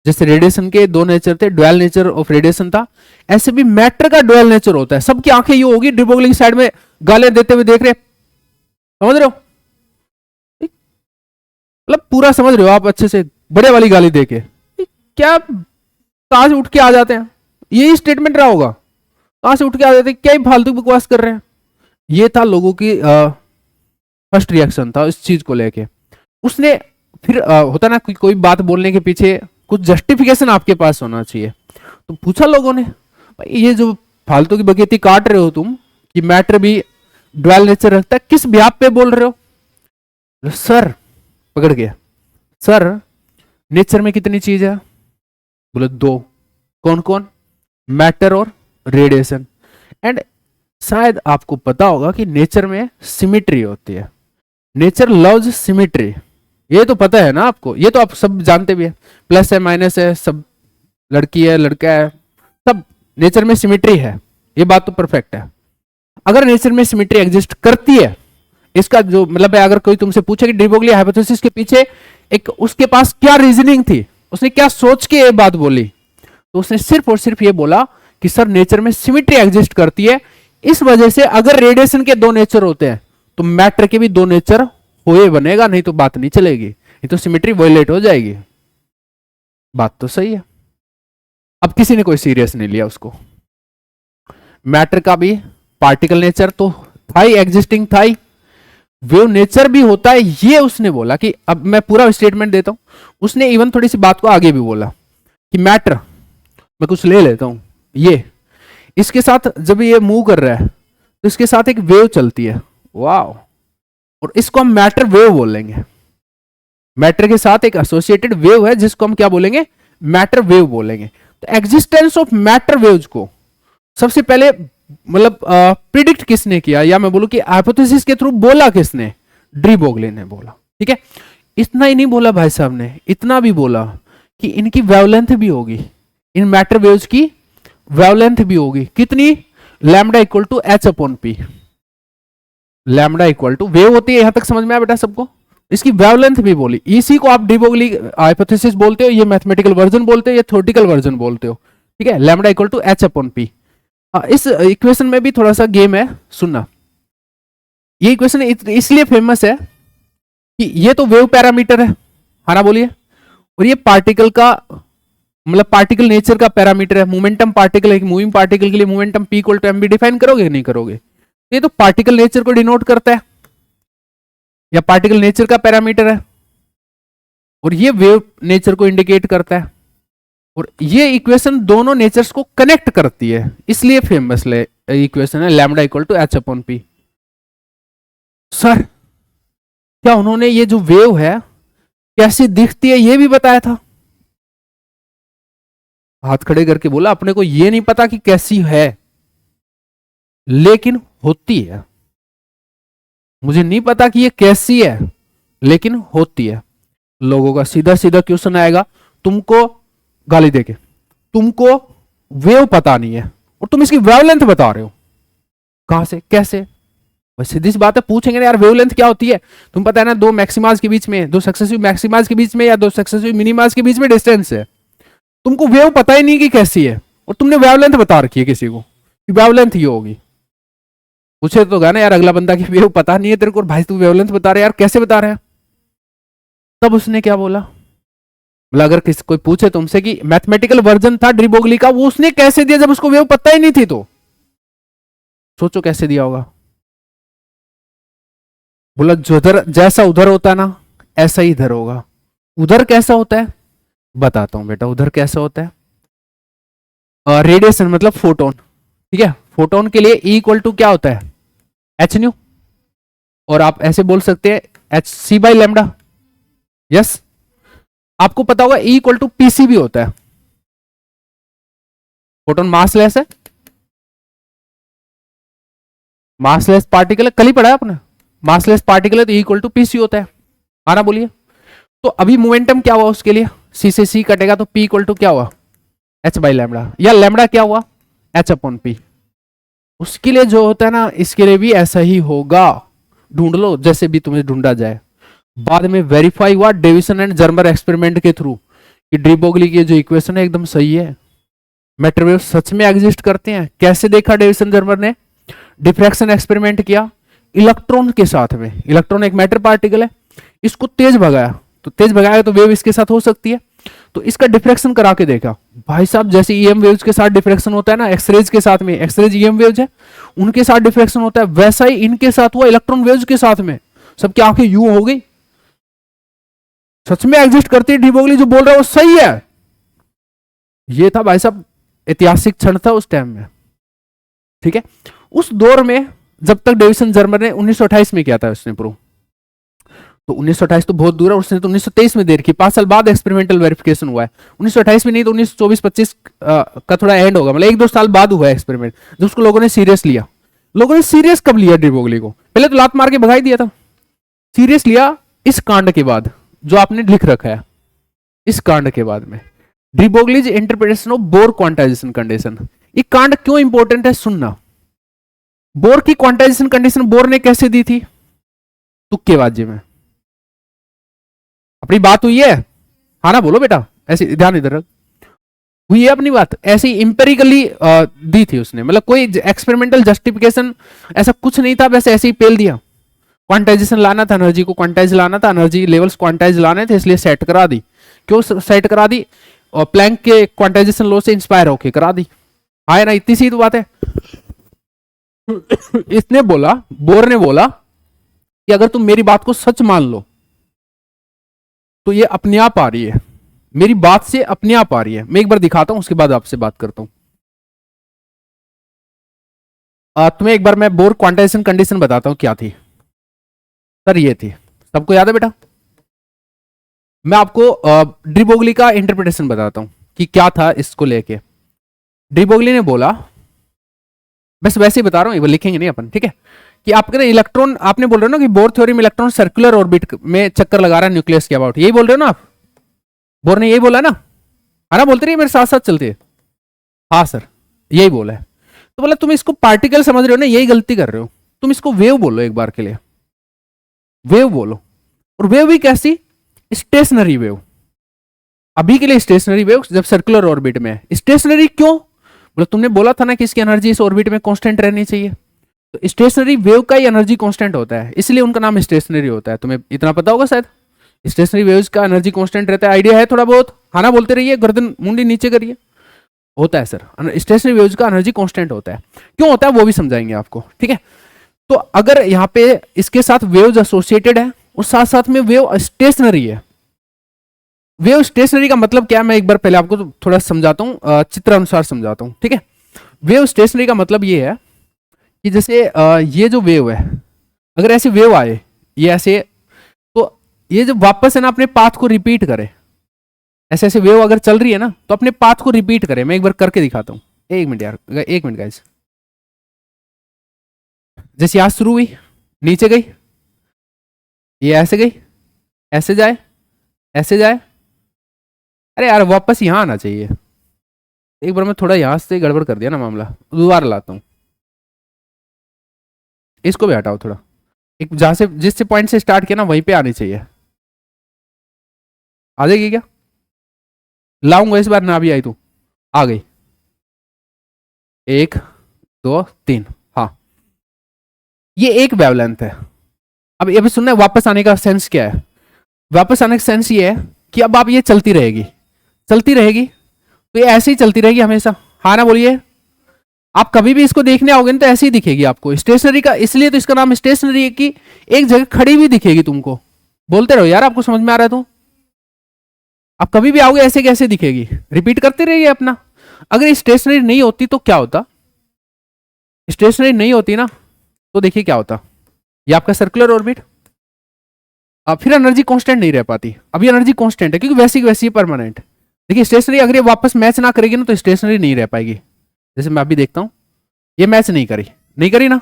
जैसे रेडिएशन के दो नेचर थे, ड्वेल नेचर ऑफ रेडिएशन था, ऐसे भी मैटर का ड्वेल नेचर होता है। सबकी आंखें ये होगी डी ब्रोगली की साइड में गालियां देते हुए देख रहे, समझ रहे हो? मतलब पूरा समझ रहे हो आप अच्छे से, बड़े वाली गाली देके क्या कहां से उठ के आ जाते हैं, यही स्टेटमेंट रहा होगा, कहां से उठ के आ जाते हैं, क्या ही फालतू बकवास कर रहे हैं। ये था लोगों की फर्स्ट रिएक्शन था इस चीज को लेके। उसने फिर होता ना कोई बात बोलने के पीछे कुछ जस्टिफिकेशन आपके पास होना चाहिए, तो पूछा लोगों ने भाई ये जो फालतू की बकैती काट रहे हो तुम कि मैटर भी ड्वेल नेचर रखता है, किस ब्याप पे बोल रहे हो? सर पकड़ गया, सर नेचर में कितनी चीज है? बोले दो। कौन कौन? मैटर और रेडिएशन। एंड शायद आपको पता होगा कि नेचर में सिमिट्री होती है, नेचर लव्स सिमिट्री, ये तो पता है ना आपको, ये तो आप सब जानते भी है, प्लस है माइनस है सब लड़की है लड़का है, सब नेचर में सिमेट्री है, ये बात तो परफेक्ट है। अगर नेचर में सिमेट्री एग्जिस्ट करती है, इसका जो मतलब है, अगर कोई तुमसे पूछे कि डी ब्रोगली हाइपोथेसिस के पीछे एक उसके पास क्या रीजनिंग थी, उसने क्या सोच के ये बात बोली, तो उसने सिर्फ और सिर्फ ये बोला कि सर नेचर में सिमेट्री एग्जिस्ट करती है, इस वजह से अगर रेडिएशन के दो नेचर होते हैं तो मैटर के भी दो नेचर होए बनेगा, नहीं तो बात नहीं चलेगी, नहीं तो सिमेट्री वायलेट हो जाएगी। बात तो सही है। अब किसी ने कोई सीरियस नहीं लिया उसको। मैटर का भी पार्टिकल नेचर तो था ही, एग्जिस्टिंग था ही, वेव नेचर भी होता है, ये उसने बोला। कि अब मैं पूरा स्टेटमेंट देता हूं। उसने इवन थोड़ी सी बात को आगे भी बोला कि मैटर, मैं कुछ ले लेता हूं, ये इसके साथ जब ये मूव कर रहा है तो इसके साथ एक वेव चलती है, वाओ, और इसको हम मैटर वेव बोलेंगे। मैटर के साथ एक एसोसिएटेड वेव है जिसको हम क्या बोलेंगे, मैटर वेव बोलेंगे। तो एग्जिस्टेंस ऑफ मैटर वेव्स को सबसे पहले मतलब प्रिडिक्ट किसने किया, या मैं बोलूं कि हाइपोथेसिस के थ्रू बोला किसने, डी ब्रोगली ने बोला। ठीक है, इतना ही नहीं बोला भाई साहब ने, इतना भी बोला कि इनकी वेवलेंथ भी होगी, इन मैटर वेव्स की वेवलेंथ भी होगी। कितनी, lambda equal to H upon p. Lambda equal to wave होती है, यहां तक समझ में आया बेटा सबको। इसकी वेवलेंथ भी बोली, इसी को आप डी ब्रोगली हाइपोथेसिस बोलते हो, ये मैथमेटिकल वर्जन बोलते हो, ये थ्योरेटिकल वर्जन बोलते हो। ठीक है, lambda equal to H upon p. इस इक्वेशन में भी थोड़ा सा गेम है, सुनना। ये इक्वेशन इसलिए फेमस है कि ये तो वेव पैरामीटर है, हाँ ना बोलिए, और ये पार्टिकल का मतलब पार्टिकल नेचर का पैरामीटर है। मोमेंटम पार्टिकल है, मूविंग पार्टिकल के लिए momentum p equal to m v define करोगे नहीं करोगे, ये तो पार्टिकल नेचर को डिनोट करता है, या पार्टिकल नेचर का पैरामीटर है, और ये वेव नेचर को इंडिकेट करता है। और ये इक्वेशन दोनों नेचर्स को कनेक्ट करती है, इसलिए फेमस इक्वेशन है lambda equal to H upon p. Sir क्या उन्होंने ये जो वेव है कैसी दिखती है ये भी बताया था? हाथ खड़े करके बोला, अपने को ये नहीं पता कि कैसी है, लेकिन होती है। मुझे नहीं पता कि ये कैसी है, लेकिन होती है। लोगों का सीधा सीधा क्वेश्चन आएगा, तुमको गाली देके, तुमको वेव पता नहीं है और तुम इसकी वेवलेंथ बता रहे हो, कहां से कैसे? बस सीधी सी बात है, पूछेंगे ना यार वेवलेंथ क्या होती है, तुम पता है ना, दो मैक्सिमाज के बीच में, दो सक्सेसिव मैक्सिमाज के बीच में, या दो सक्सेसिव मिनिमाज के बीच में डिस्टेंस है। तुमको वेव पता ही नहीं कि कैसी है, और तुमने वेवलेंथ बता रखी है किसी को कि वेवलेंथ ये होगी। पूछे तो गा ना यार अगला बंदा कि वेव पता नहीं है तेरे को, भाई तू वेवलेंथ बता रहा है यार, कैसे बता रहा है? तब उसने क्या बोला, मतलब अगर किसी कोई पूछे तुमसे कि मैथमेटिकल वर्जन था डी ब्रोगली का, वो उसने कैसे दिया जब उसको वेव पता ही नहीं थी? तो सोचो कैसे दिया होगा। बोला जिधर जैसा उधर होता ना, ऐसा ही इधर होगा। उधर कैसा होता है बताता हूं बेटा, उधर कैसा होता है, रेडिएशन मतलब फोटोन। ठीक है, फोटोन के लिए E इक्वल टू क्या होता है, एच न्यू, और आप ऐसे बोल सकते हैं h c by lambda. Yes, आपको पता होगा E इक्वल टू पीसी भी होता है। फोटोन मासलेस है, मासलेस पार्टिकल है, कल ही पढ़ा है आपने, मासलेस पार्टिकल है तो E इक्वल टू पीसी होता है। आना बोलिए। तो अभी मोमेंटम क्या हुआ उसके लिए, सी से सी कटेगा तो P इक्वल टू क्या हुआ, एच बाई लैम्डा, या लैम्डा क्या हुआ, एच अपॉन पी। उसके लिए जो होता है ना, इसके लिए भी ऐसा ही होगा। ढूंढ लो जैसे भी तुम्हें ढूंढा जाए। बाद में वेरीफाई हुआ डेविसन एंड जर्मर एक्सपेरिमेंट के थ्रू कि डी ब्रोगली की जो इक्वेशन है एकदम सही है, मैटर वेव सच में एग्जिस्ट करते हैं। कैसे देखा डेविसन जर्मर ने, डिफ्रैक्शन एक्सपेरिमेंट किया इलेक्ट्रॉन के साथ में। इलेक्ट्रॉन एक मैटर पार्टिकल है, इसको तेज भगाया, तो तेज भगाया तो वेव इसके साथ हो सकती है, तो इसका डिफ्रैक्शन करा के देखा। भाई साहब जैसे ईएम वेव्स के साथ डिफ्रैक्शन होता है ना, एक्सरेज के साथ में, एक्सरेज ईएम वेव्स है उनके साथ डिफ्रैक्शन होता है, वैसा ही इनके साथ हुआ इलेक्ट्रॉन वेव्स के साथ में। सबकी आंखें यूं हो गई, सच में एग्जिस्ट करती है, डी ब्रोगली जो बोल रहा है वो सही है। ये था भाई साहब ऐतिहासिक क्षण था उस टाइम में। ठीक है, उस दौर में जब तक डेविसन जर्मर ने 1928 में किया था उसने प्रूव, तो 1928 तो बहुत दूर है, उसने तो 1923 में देर की, 5 साल बाद एक्सपेरिमेंटल वेरिफिकेशन हुआ है। 1928 में नहीं तो 1924-25 का थोड़ा एंड होगा, मतलब 1-2 साल बाद हुआ है एक्सपेरिमेंट, जब उसको लोगों ने सीरियस लिया। लोगों ने सीरियस कब लिया डी ब्रोगली को? पहले तो लात मार के भगाई दिया था, सीरियस लिया इस कांड के बाद जो आपने लिख रखा है, इस कांड के बाद में D Broglie's interpretation of bore quantization condition. ये कांड क्यों इंपॉर्टेंट है सुनना। बोर की क्वांटाइजेशन कंडीशन बोर ने कैसे दी थी? तुक्केबाजी में। अपनी बात हुई है, हाँ ना बोलो बेटा, ऐसे ध्यान इधर रख। हुई है अपनी बात, ऐसी इंपेरिकली दी थी उसने, मतलब कोई एक्सपेरिमेंटल जस्टिफिकेशन ऐसा कुछ नहीं था, वैसे ऐसे ही पेल दिया। क्वांटाइजेशन लाना था, एनर्जी को क्वांटाइज लाना था, एनर्जी लेवल्स क्वांटाइज लाने थे, इसलिए सेट करा दी। क्यों सेट करा दी? और प्लैंक के क्वांटाइजेशन लॉ से इंस्पायर होके करा दी। आए ना, इतनी सी तो बात है। इसने बोला, बोर ने बोला कि अगर तुम मेरी बात को सच मान लो तो ये अपने आप आ रही है, मेरी बात से अपने आप आ रही है। मैं एक बार दिखाता हूं, उसके बाद आपसे बात करता हूं। तुम्हें एक बार मैं बोर क्वांटाइजेशन कंडीशन बताता हूं क्या थी। सर ये थी, सबको याद है बेटा? मैं आपको डी ब्रोगली का इंटरप्रिटेशन बताता हूं कि क्या था इसको लेके। डी ब्रोगली ने बोला, बस वैसे ही बता रहा हूं, ये लिखेंगे नहीं अपन, ठीक है? कि आपके ना इलेक्ट्रॉन, आपने बोल रहे हो ना कि बोर थ्योरी में इलेक्ट्रॉन सर्कुलर ऑर्बिट में चक्कर लगा रहा है न्यूक्लियस के अबाउट, यही बोल रहे हो ना आप? बोर ने यही बोला ना? है ना? बोलते रहिए, मेरे साथ साथ चलते हैं। हाँ सर, यही बोला है। तो बोला तुम इसको पार्टिकल समझ रहे हो ना, यही गलती कर रहे हो। तुम इसको वेव बोलो एक बार के लिए, वेव बोलो। और वेव भी कैसी? Stationary wave. अभी के लिए स्टेशनरी वेव जब सर्कुलर ऑर्बिट में है। स्टेशनरी क्यों? मतलब तुमने बोला था ना कि इसकी एनर्जी इस ऑर्बिट में कांस्टेंट रहनी चाहिए, तो स्टेशनरी वेव का ही एनर्जी कांस्टेंट होता है, इसलिए उनका नाम स्टेशनरी होता है। तुम्हें इतना पता होगा शायद, स्टेशनरी वेव्स का एनर्जी कांस्टेंट रहता है। आइडिया है थोड़ा बहुत? हाँ ना बोलते रहिए, गर्दन मुंडी नीचे करिए। होता है सर, स्टेशनरी वेव्स का एनर्जी कांस्टेंट होता है। क्यों होता है वो भी समझाएंगे आपको, ठीक है? तो अगर यहाँ पे इसके साथ वेव्स एसोसिएटेड है और साथ साथ में वेव स्टेशनरी है। वेव स्टेशनरी का मतलब क्या है, मैं एक बार पहले आपको तो थोड़ा समझाता हूँ, चित्र अनुसार समझाता हूँ, ठीक है? वेव स्टेशनरी का मतलब ये है कि जैसे ये जो वेव है, अगर ऐसे वेव आए ये ऐसे, तो ये जब वापस है ना अपने पाथ को रिपीट करे, ऐसे ऐसे वेव अगर चल रही है ना तो अपने पाथ को रिपीट करे। मैं एक बार करके दिखाता हूँ, एक मिनट यार, एक मिनट गाइस। जैसे यहां शुरू हुई, नीचे गई, ये ऐसे गई, ऐसे जाए, ऐसे जाए। अरे यार वापस यहां आना चाहिए। एक बार मैं थोड़ा यहां से गड़बड़ कर दिया ना मामला, दोबारा लाता हूँ। इसको भी हटाओ थोड़ा, एक जहां से जिस पॉइंट से स्टार्ट किया ना वहीं पे आनी चाहिए। आ जाएगी क्या? लाऊंगा इस बार, ना भी आई तो आ गई। एक, दो, तीन, हाँ, ये एक वेवलेंथ है। अब ये भी सुनना है, वापस आने का सेंस क्या है? वापस आने का सेंस ये है कि अब आप ये चलती रहेगी, चलती रहेगी, तो ये ऐसे ही चलती रहेगी हमेशा। हाँ ना बोलिए। आप कभी भी इसको देखने आओगे ना तो ऐसे ही दिखेगी आपको। स्टेशनरी का इसलिए तो इसका नाम स्टेशनरी है कि एक जगह खड़ी भी दिखेगी तुमको। बोलते रहो यार, आपको समझ में आ रहा है तो? आप कभी भी आओगे ऐसे कैसे दिखेगी, रिपीट करते रहिए अपना। अगर स्टेशनरी नहीं होती तो क्या होता? स्टेशनरी नहीं होती ना तो देखिए क्या होता, ये आपका सर्कुलर ऑर्बिट। अब फिर एनर्जी कांस्टेंट नहीं रह पाती। अभी एनर्जी कांस्टेंट है क्योंकि वैसी वैसी परमानेंट। देखिए स्टेशनरी अगर ये वापस मैच ना करेगी ना तो स्टेशनरी नहीं रह पाएगी। जैसे मैं अभी देखता हूं, ये मैच नहीं करी, नहीं करी ना,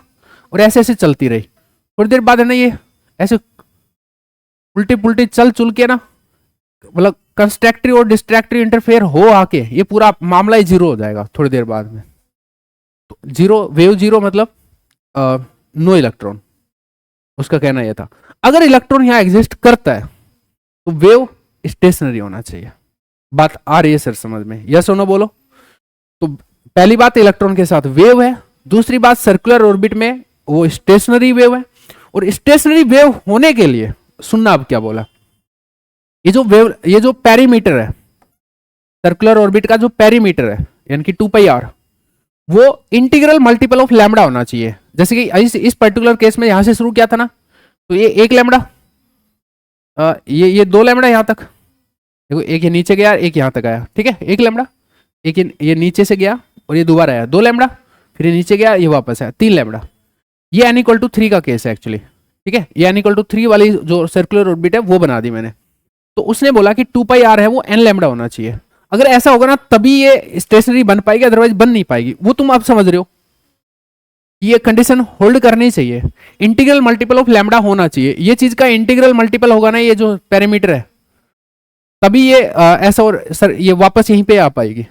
और ऐसे ऐसे चलती रही। थोड़ी देर बाद है ना ये ऐसे उल्टी पुल्टी चल चुल के ना, मतलब कंस्ट्रक्टिव और डिस्ट्रक्टिव इंटरफेयर हो आके ये पूरा मामला ही जीरो हो जाएगा थोड़ी देर बाद में। तो जीरो, वेव जीरो मतलब नो इलेक्ट्रॉन। उसका कहना यह था अगर इलेक्ट्रॉन यहां एग्जिस्ट करता है तो वेव स्टेशनरी होना चाहिए। बात आ रही है सर समझ में? यस और नो बोलो। तो पहली बात इलेक्ट्रॉन के साथ वेव है, दूसरी बात सर्कुलर ऑर्बिट में वो स्टेशनरी वेव है। और स्टेशनरी वेव होने के लिए सुनना अब क्या बोला, ये जो वेव, ये जो पेरीमीटर है, सर्कुलर ऑर्बिट का जो पेरीमीटर है यानी कि 2πr, वो इंटीग्रल मल्टीपल ऑफ लैम्बडा होना चाहिए। जैसे कि इस पर्टिकुलर केस में यहां से शुरू किया था ना, तो ये एक लैम्बडा, ये दो लैम्बडा यहां तक, देखो एक ये नीचे गया, एक यहां तक आया, ठीक है, एक लैम्बडा। एक ये नीचे से गया और ये दोबारा आया, दो लैम्बडा, फिर ये नीचे गया, ये वापस आया, तीन लैम्बडा। ये n इक्वल टू 3 का केस है एक्चुअली, ठीक है। ये n इक्वल टू 3 वाली जो सर्कुलर ऑर्बिट है वो बना दी मैंने। तो उसने बोला कि 2πr है वो n लैम्बडा होना चाहिए। अगर ऐसा होगा ना तभी ये स्टेशनरी बन पाएगी, अदरवाइज बन नहीं पाएगी। वो तुम आप समझ रहे हो, ये कंडीशन होल्ड करनी चाहिए। इंटीग्रल मल्टीपल ऑफ लैम्बडा होना चाहिए। ये चीज का इंटीग्रल मल्टीपल होगा ना, ये जो पैरामीटर है तभी ये ऐसा, और सर ये वापस यहीं पे आ पाएगी।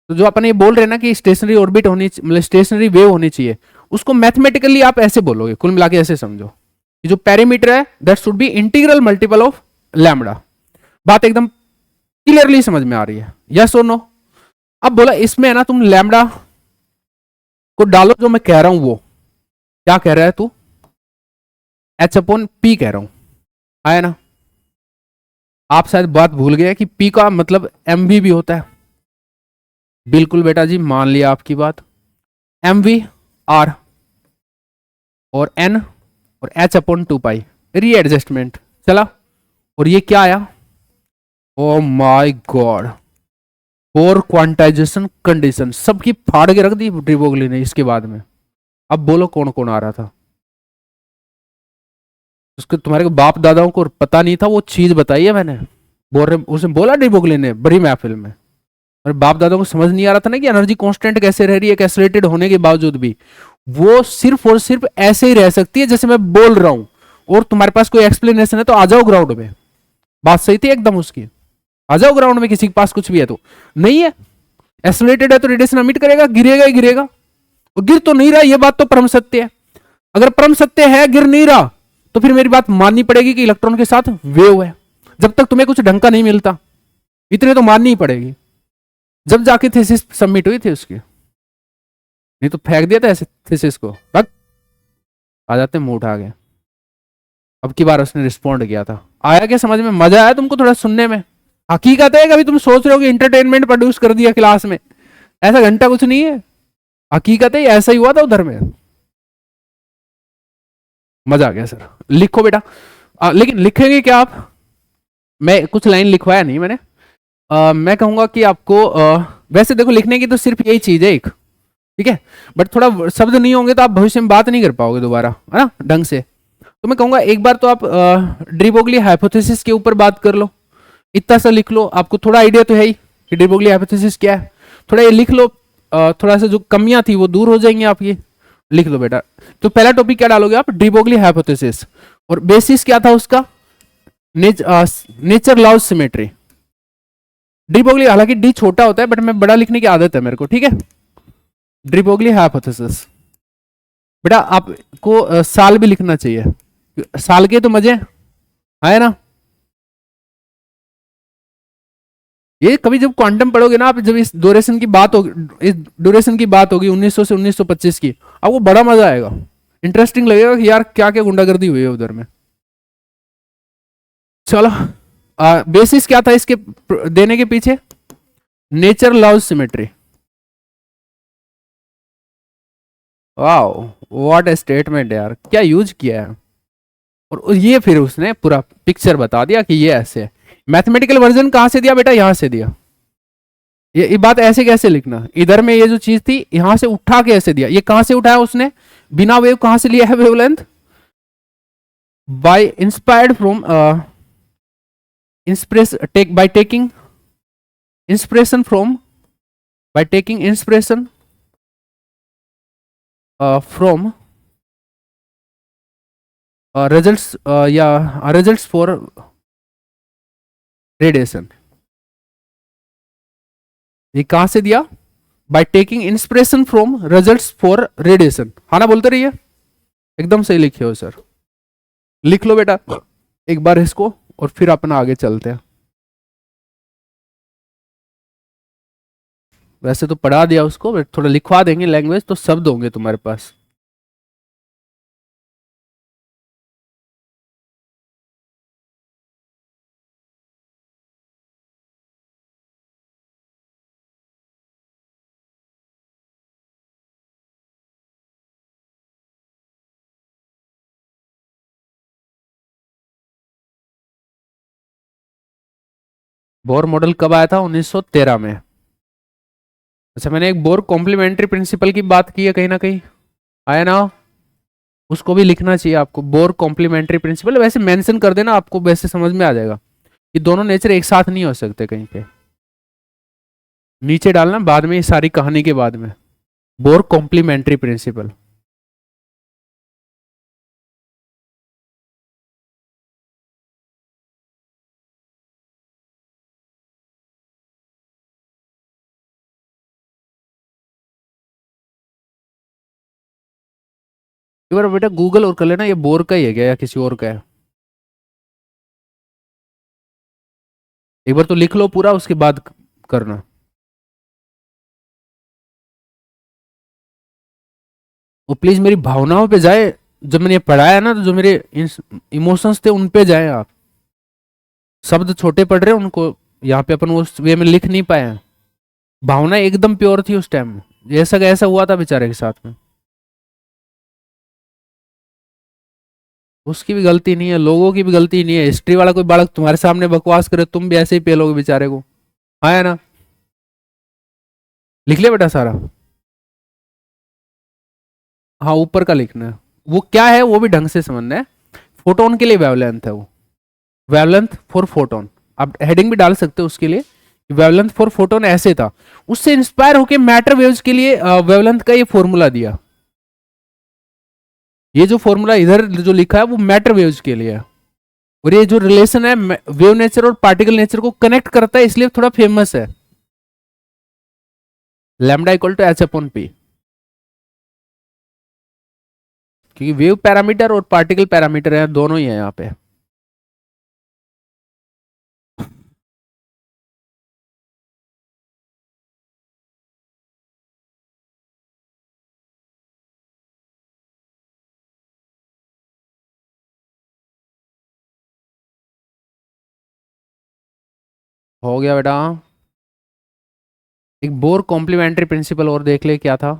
तो जो अपन ये बोल रहे हैं ना कि स्टेशनरी ऑर्बिट होनी, मतलब स्टेशनरी वेव होनी चाहिए, उसको मैथमेटिकली आप ऐसे बोलोगे, कुल मिला के ऐसे समझो कि जो पेरीमीटर है that should be integral multiple of lambda. बात एकदम क्लियरली समझ में आ रही है, यस और नो? अब बोला इसमें है ना, तुम लैम्बडा को डालो, जो मैं कह रहा हूं वो क्या कह रहा है तू, एच अपॉन पी कह रहा हूं, आया ना? आप शायद बात भूल गए कि पी का मतलब एम भी होता है। बिल्कुल बेटा जी, मान लिया आपकी बात। एम वी आर और एन और एच अपॉन 2 पाई, रीएडजस्टमेंट चला। और ये क्या आया, oh my God, four quantization condition, सबकी फाड़ के रख दी डी ब्रोगली ने इसके बाद में। अब बोलो कौन कौन आ रहा था? उसके तुम्हारे बाप दादाओं को पता नहीं था, वो चीज बताई है मैंने। बोल रहे, उसने बोला डी ब्रोगली ने बड़ी महफिल में, और बाप दादा को समझ नहीं आ रहा था ना कि एनर्जी कांस्टेंट कैसे रह रही है, एक्सेलरेटेड होने के बावजूद भी वो सिर्फ और सिर्फ ऐसे ही रह सकती है जैसे मैं बोल रहा हूं। और तुम्हारे पास कोई एक्सप्लेनेशन है तो आ जाओ ग्राउंड में। बात सही थी एकदम उसकी, आ जाओ ग्राउंड में, किसी के पास कुछ भी है तो। नहीं है, एक्सेलरेटेड है तो रेडिएशन अमिट करेगा, गिरेगा ही गिरेगा। और गिर तो नहीं रहा, यह बात तो परम सत्य है। अगर परम सत्य है गिर नहीं रहा, तो फिर मेरी बात माननी पड़ेगी कि इलेक्ट्रॉन के साथ वेव है। जब तक तुम्हें कुछ ढंग का नहीं मिलता, इतने तो माननी ही पड़ेगी। जब जाके थीसिस सबमिट हुई थी उसकी, नहीं तो फेंक दिया था ऐसे थीसिस को, बस आ जाते मुंह उठा गए। अब की बार उसने रिस्पॉन्ड किया था। आया क्या समझ में? मजा आया तुमको थोड़ा सुनने में? हकीकत है, कभी तुम सोच रहे हो कि इंटरटेनमेंट प्रोड्यूस कर दिया क्लास में, ऐसा घंटा कुछ नहीं है। हकीकत है ऐसा ही हुआ था उधर में। मजा आ गया सर। लिखो बेटा। लेकिन लिखेंगे क्या आप? मैं कुछ लाइन लिखवाया नहीं मैंने। मैं कहूंगा कि आपको वैसे देखो, लिखने की तो सिर्फ यही चीज है एक, ठीक है, बट थोड़ा शब्द नहीं होंगे तो आप भविष्य में बात नहीं कर पाओगे दोबारा, है ना, ढंग से। तो मैं कहूंगा एक बार तो आप डी ब्रोगली हाइपोथेसिस के ऊपर बात कर लो, इतना सा लिख लो। आपको थोड़ा आइडिया तो है ही कि डी ब्रोगली हाइपोथेसिस क्या है, थोड़ा ये लिख लो। थोड़ा सा जो कमियां थी वो दूर हो जाएंगी आपकी। लिख लो बेटा। तो पहला टॉपिक क्या डालोगे आप? De Broglie hypothesis. और बेसिस क्या था उसका? Nature loves symmetry. De Broglie, हालांकि डी छोटा होता है बट मैं बड़ा लिखने की आदत है मेरे को, ठीक है। डी ब्रोगली हाइपोथेसिस बेटा आपको साल भी लिखना चाहिए, साल के तो मजे आए ना। ये कभी जब क्वांटम पढ़ोगे ना आप, जब इस ड्यूरेशन की बात होगी, इस ड्यूरेशन की बात होगी 1900 से 1925 की, आपको बड़ा मजा आएगा, इंटरेस्टिंग लगेगा कि यार क्या क्या गुंडागर्दी हुई है उधर में। चलो, बेसिस क्या था इसके देने के पीछे? Nature loves symmetry. Wow, what A statement यार, क्या यूज किया है। और ये फिर उसने पूरा पिक्चर बता दिया कि ये ऐसे है। मैथमेटिकल वर्जन कहां से दिया बेटा? यहां से दिया। ये बात ऐसे कैसे लिखना, इधर में ये जो चीज थी यहां से उठा के ऐसे दिया। ये कहां से उठाया उसने? बिना वेव कहां से लिया है wavelength? By inspired from inspiration, take by taking inspiration from, by taking inspiration from results, या रिजल्ट्स फॉर रेडिएशन। ये कहां से दिया? By taking inspiration from results for radiation. हाँ ना, बोलते रहिए, एकदम सही लिखे हो सर। लिख लो बेटा एक बार इसको, और फिर अपना आगे चलते हैं। वैसे तो पढ़ा दिया उसको, बट थोड़ा लिखवा देंगे, लैंग्वेज तो शब्द होंगे तुम्हारे पास। बोर मॉडल कब आया था? 1913 में। अच्छा, मैंने एक बोर कॉम्प्लीमेंट्री प्रिंसिपल की बात की है कहीं ना कहीं, आया ना? उसको भी लिखना चाहिए आपको, बोर कॉम्प्लीमेंट्री प्रिंसिपल। वैसे मेंशन कर देना, आपको वैसे समझ में आ जाएगा कि दोनों नेचर एक साथ नहीं हो सकते कहीं पे। नीचे डालना बाद में, सारी कहानी के बाद में, बोर कॉम्प्लीमेंट्री प्रिंसिपल। एक बार बेटा गूगल और कर लेना, ये बोर का ही है क्या या किसी और का है? एक बार तो लिख लो पूरा, उसके बाद करना। वो प्लीज मेरी भावनाओं पे जाए, जब मैंने ये पढ़ाया ना, तो जो मेरे इमोशंस थे उन पे जाए आप। शब्द छोटे पड़ रहे हैं उनको, यहाँ पे अपन उस वे में लिख नहीं पाए हैं। भावना एकदम प्योर थी उस टाइम, ऐसा कैसा हुआ था बेचारे के साथ में। उसकी भी गलती नहीं है, लोगों की भी गलती नहीं है। हिस्ट्री वाला कोई बालक तुम्हारे सामने बकवास करे, तुम भी ऐसे ही पेलोगे बेचारे को। हाँ है ना? लिख लिया बेटा सारा? हाँ ऊपर का लिखना है। वो क्या है वो भी ढंग से समझना है। फोटोन के लिए वेवलेंथ है वो, वेवलेंथ फॉर फोटोन। आप हेडिंग भी डाल सकते हो उसके लिए। वेवलेंथ फॉर फोटोन ऐसे था, उससे इंस्पायर होकर मैटर वेव्स के लिए वेवलेंथ का ये फॉर्मूला दिया। ये जो फॉर्मूला इधर जो लिखा है वो मैटर वेव्स के लिए है। और ये जो रिलेशन है वेव नेचर और पार्टिकल नेचर को कनेक्ट करता है, इसलिए थोड़ा फेमस है। Lambda equal to H upon P, क्योंकि वेव पैरामीटर और पार्टिकल पैरामीटर है, दोनों ही है यहाँ पे। हो गया बेटा। एक बोर कॉम्प्लीमेंट्री प्रिंसिपल और देख ले क्या था।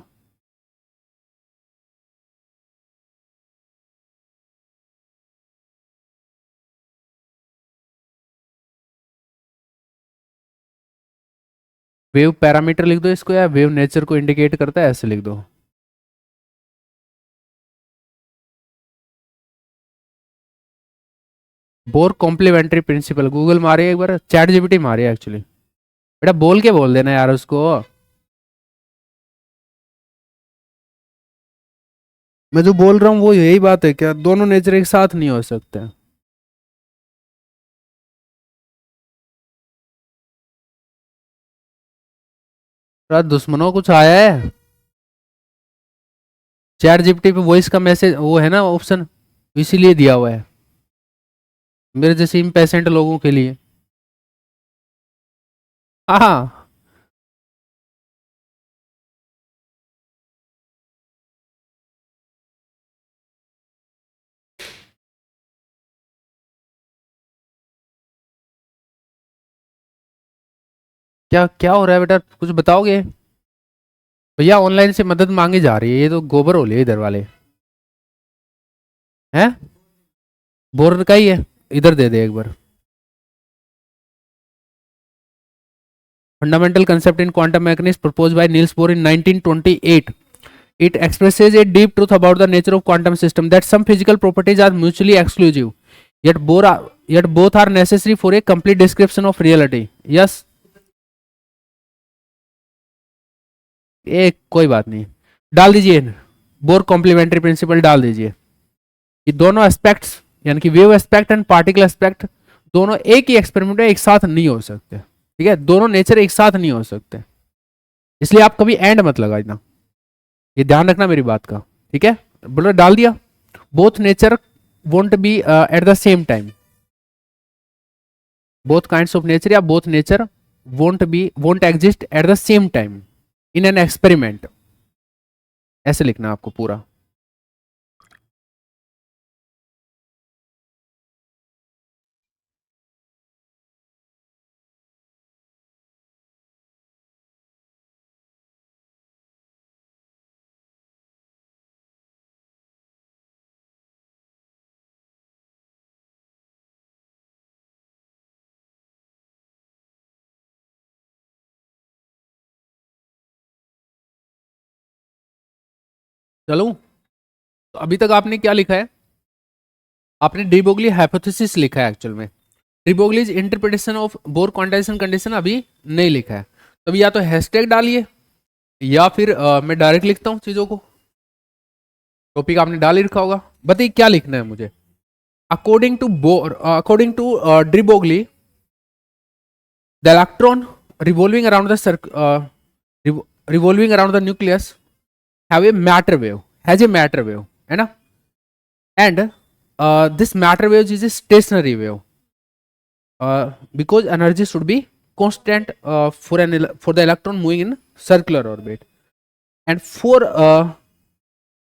वेव पैरामीटर लिख दो इसको, या वेव नेचर को इंडिकेट करता है ऐसे लिख दो। बोर कॉम्प्लीमेंट्री प्रिंसिपल गूगल मारे एक बार, चैट जीपीटी मारे एक्चुअली। बेटा बोल के बोल देना यार उसको। मैं जो बोल रहा हूँ वो यही बात है क्या, दोनों नेचर एक साथ नहीं हो सकते। यार दुश्मनों कुछ आया है? चैट जीपीटी पे वॉइस का मैसेज वो है ना ऑप्शन, इसीलिए दिया हुआ है मेरे जैसे इम्पेशेंट लोगों के लिए। हाँ। क्या क्या हो रहा है बेटा, कुछ बताओगे? भैया ऑनलाइन से मदद मांगी जा रही है, ये तो गोबर हो लिए इधर वाले हैं। बोर का ही है, इधर दे दे एक बार। Fundamental concept in quantum mechanics proposed by Niels Bohr in 1928. It expresses a deep truth about the nature of quantum system, that some physical properties are mutually exclusive, yet both are necessary for a complete description of reality. Yes. एक कोई बात नहीं, डाल दीजिए। Bore complementary principal डाल दीजिए। ये दोनों एस्पेक्ट्स, यानी कि wave aspect and particle aspect, दोनों एक ही एक्सपेरिमेंट में एक साथ नहीं हो सकते। ठीक है, दोनों नेचर एक साथ नहीं हो सकते, इसलिए आप कभी एंड मत लगाना, ये ध्यान रखना मेरी बात का। ठीक है, बोलो डाल दिया। Both nature won't be at the same time, both kinds of nature या both nature won't exist at the same time in an experiment, ऐसे लिखना आपको पूरा। चलो, तो अभी तक आपने क्या लिखा है? आपने डी ब्रोगली हाइपोथेसिस लिखा है एक्चुअल में। D Broglie's interpretation of bore quantization condition अभी नहीं लिखा है। तो अभी या तो हैशटैग डालिए, या फिर मैं डायरेक्ट लिखता हूँ चीजों को। टॉपिक आपने डाल ही रखा होगा, बताइए क्या लिखना है मुझे। According to de Broglie, the electron revolving around the revolving around the nucleus have a matter wave, has a matter wave, है ना? and this matter wave is a stationary wave, because energy should be constant for the electron moving in circular orbit. And for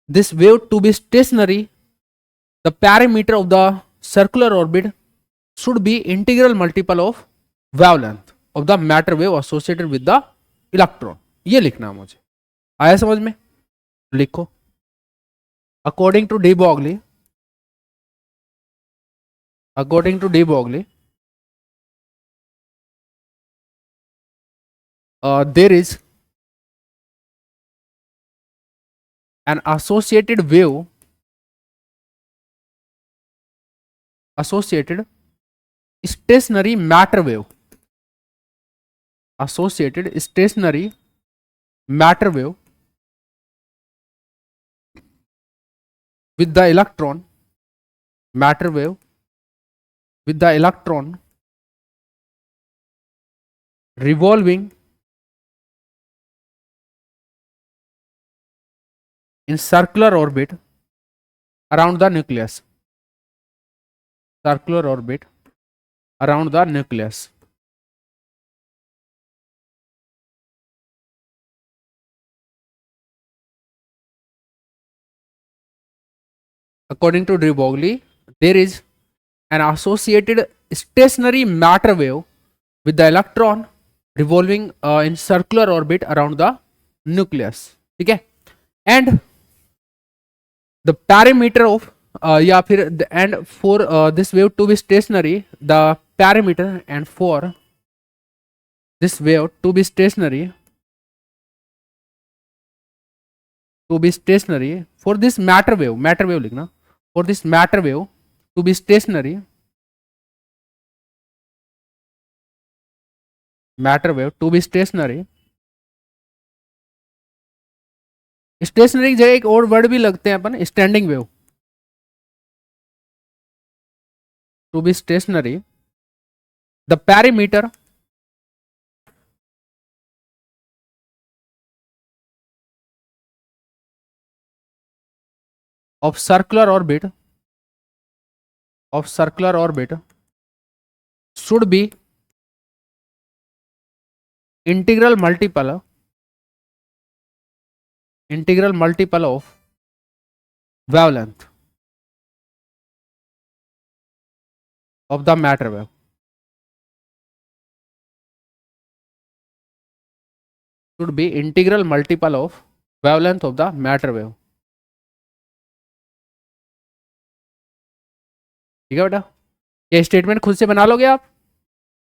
this wave to be stationary, the perimeter of the circular orbit should be integral multiple of wavelength of the matter wave associated with the electron. ये लिखना मुझे, आया समझ में? लिखो, according to de Broglie, there is an associated stationary matter wave with the electron revolving in circular orbit around the nucleus. According to de Broglie, there is an associated stationary matter wave with the electron revolving in circular orbit around the nucleus. ठीक है? And the perimeter of या फिर and for this wave to be stationary, the perimeter and for this wave to be stationary for this matter wave लिखना, for this matter wave to be stationary, stationary की जगह एक और word भी लगते हैं अपन, standing wave, to be stationary, the perimeter of circular orbit should be integral multiple of wavelength of the matter wave. Should be integral multiple of wavelength of the matter wave. ठीक है बेटा, ये statement खुद से बना लोगे आप,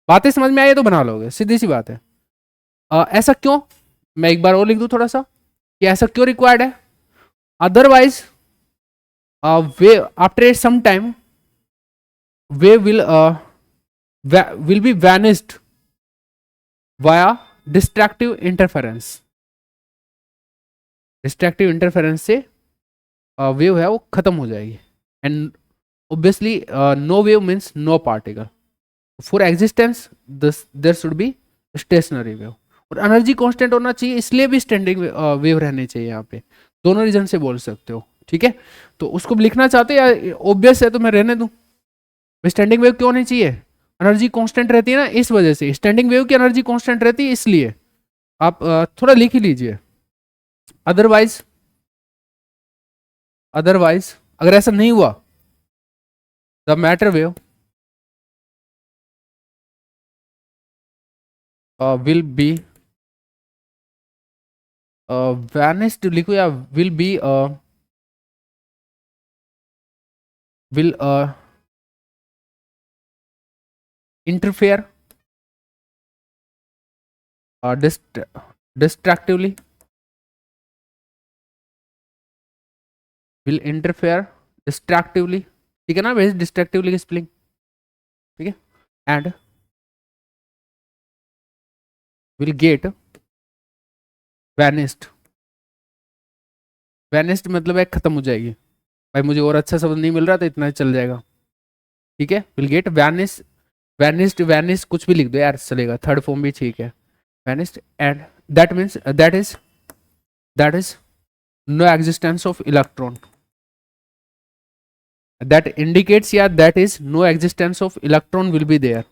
बातें समझ में आई तो बना लोगे, सीधी सी बात है। ऐसा क्यों, मैं एक बार और लिख दूं थोड़ा सा कि ऐसा क्यों रिक्वायर्ड है। Otherwise wave after some time wave will be vanished via distractive interference से वेव है वो खत्म हो जाएगी। And obviously no wave means no particle, for existence there should be stationary wave, और एनर्जी कांस्टेंट होना चाहिए, इसलिए भी स्टैंडिंग वेव रहनी चाहिए। यहाँ पे दोनों रीजन से बोल सकते हो, ठीक है। तो उसको लिखना चाहते या ऑब्वियस है तो मैं रहने दूं, स्टैंडिंग वेव क्यों नहीं चाहिए, एनर्जी कांस्टेंट रहती है ना, इस वजह से स्टैंडिंग वेव की एनर्जी कांस्टेंट रहती है, इसलिए आप थोड़ा लिख ही लीजिए। अदरवाइज अगर ऐसा नहीं हुआ, the matter wave will be vanished लिखो या will be will interfere distractively, will interfere distractively, ठीक है ना, वैसे डिस्ट्रक्टिवली की स्पेलिंग, ठीक है। एंड विल गेट वैनिस्ड मतलब है खत्म हो जाएगी। भाई मुझे और अच्छा शब्द नहीं मिल रहा तो इतना चल जाएगा, ठीक है। विल गेट वैनिस्ड कुछ भी लिख दो यार चलेगा, थर्ड फॉर्म भी ठीक है, vanished. And that means that is no existence of electron, that indicates या that is no existence of electron will be there.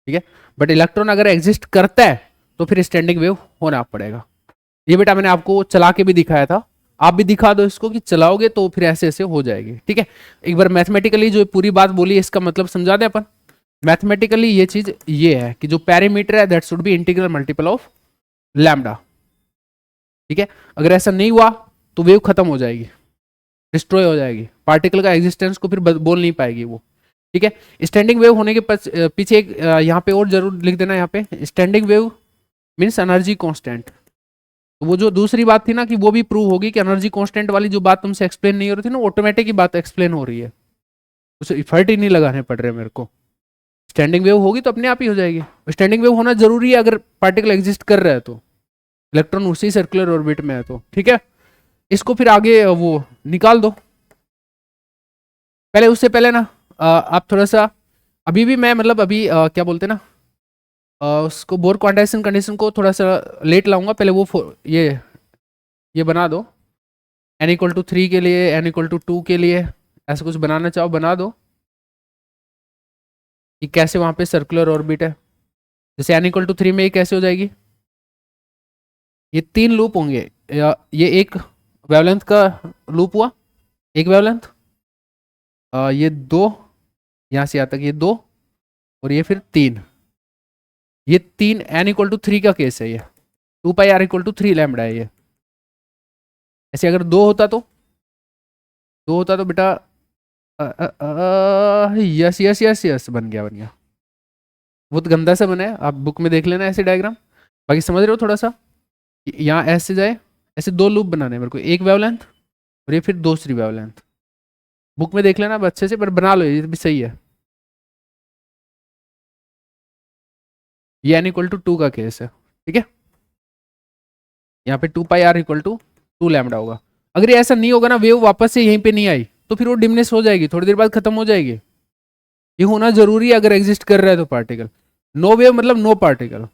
ठीक है, बट इलेक्ट्रॉन अगर एग्जिस्ट करता है तो फिर स्टैंडिंग वेव होना पड़ेगा। ये बेटा मैंने आपको चला के भी दिखाया था, आप भी दिखा दो इसको कि चलाओगे तो फिर ऐसे ऐसे हो जाएगी। ठीक है, एक बार मैथमेटिकली जो पूरी बात बोली है इसका मतलब समझा दें अपन। मैथमेटिकली ये चीज ये है कि जो पैरामीटर है that should be integral multiple of lambda. ठीक है, अगर ऐसा नहीं हुआ तो वेव खत्म हो जाएगी, डिस्ट्रॉय हो जाएगी, पार्टिकल का एग्जिस्टेंस को फिर बोल नहीं पाएगी वो। ठीक है, स्टैंडिंग वेव होने के पीछे एक यहाँ पे और जरूर लिख देना, यहाँ पे standing wave means energy constant. तो वो जो दूसरी बात थी ना कि वो भी प्रूव होगी कि एनर्जी कांस्टेंट वाली जो बात तुमसे एक्सप्लेन नहीं हो रही थी ना, ऑटोमेटिक ही बात एक्सप्लेन हो रही है, उसे इफर्ट ही नहीं लगाने पड़ रहे मेरे को। स्टैंडिंग वेव होगी तो अपने आप ही हो जाएगी। स्टैंडिंग वेव होना जरूरी है अगर पार्टिकल एग्जिस्ट कर रहा है तो, इलेक्ट्रॉन उसी सर्कुलर ऑर्बिट में है तो। ठीक है, इसको फिर आगे वो निकाल दो। पहले उससे पहले ना आप थोड़ा सा अभी भी मैं मतलब अभी क्या बोलते हैं ना, उसको बोर क्वांटाइजेशन कंडीशन को थोड़ा सा लेट लाऊंगा। पहले वो ये बना दो, n=3 के लिए, n=2 के लिए, ऐसा कुछ बनाना चाहो बना दो कि कैसे वहां पे सर्कुलर ऑर्बिट है। जैसे n=3 में ये कैसे हो जाएगी, ये 3 लूप होंगे, ये एक वेवलेंथ का लूप हुआ, एक वेवलेंथ, ये 2, यहाँ से यहाँ तक ये 2, और ये फिर 3, ये 3 n=3 का केस है, ये 2πr=3 लैम्बडा है ये। ऐसे अगर 2 होता तो बेटा यस यस यस यस बन गया बन गया। बहुत गंदा सा बना है, आप बुक में देख लेना ऐसे डायग्राम। बाकी समझ रहे हो थोड़ा सा, यहाँ ऐसे जाए, ऐसे 2 लूप बनाने हैं मेरे को, एक वेवलेंथ और ये फिर दूसरी वेवलेंथ। बुक में देख लेना अब अच्छे से, पर बना लो, ये भी सही है। ये n=2 का केस है। ठीक है, यहाँ पे 2πr=2 लैम्बडा होगा। अगर ये ऐसा नहीं होगा ना, वेव वापस से यहीं पे नहीं आई तो फिर वो डिमनेस हो जाएगी, थोड़ी देर बाद खत्म हो जाएगी। ये होना जरूरी है अगर एग्जिस्ट कर रहा है तो पार्टिकल। नो वेव मतलब no particle.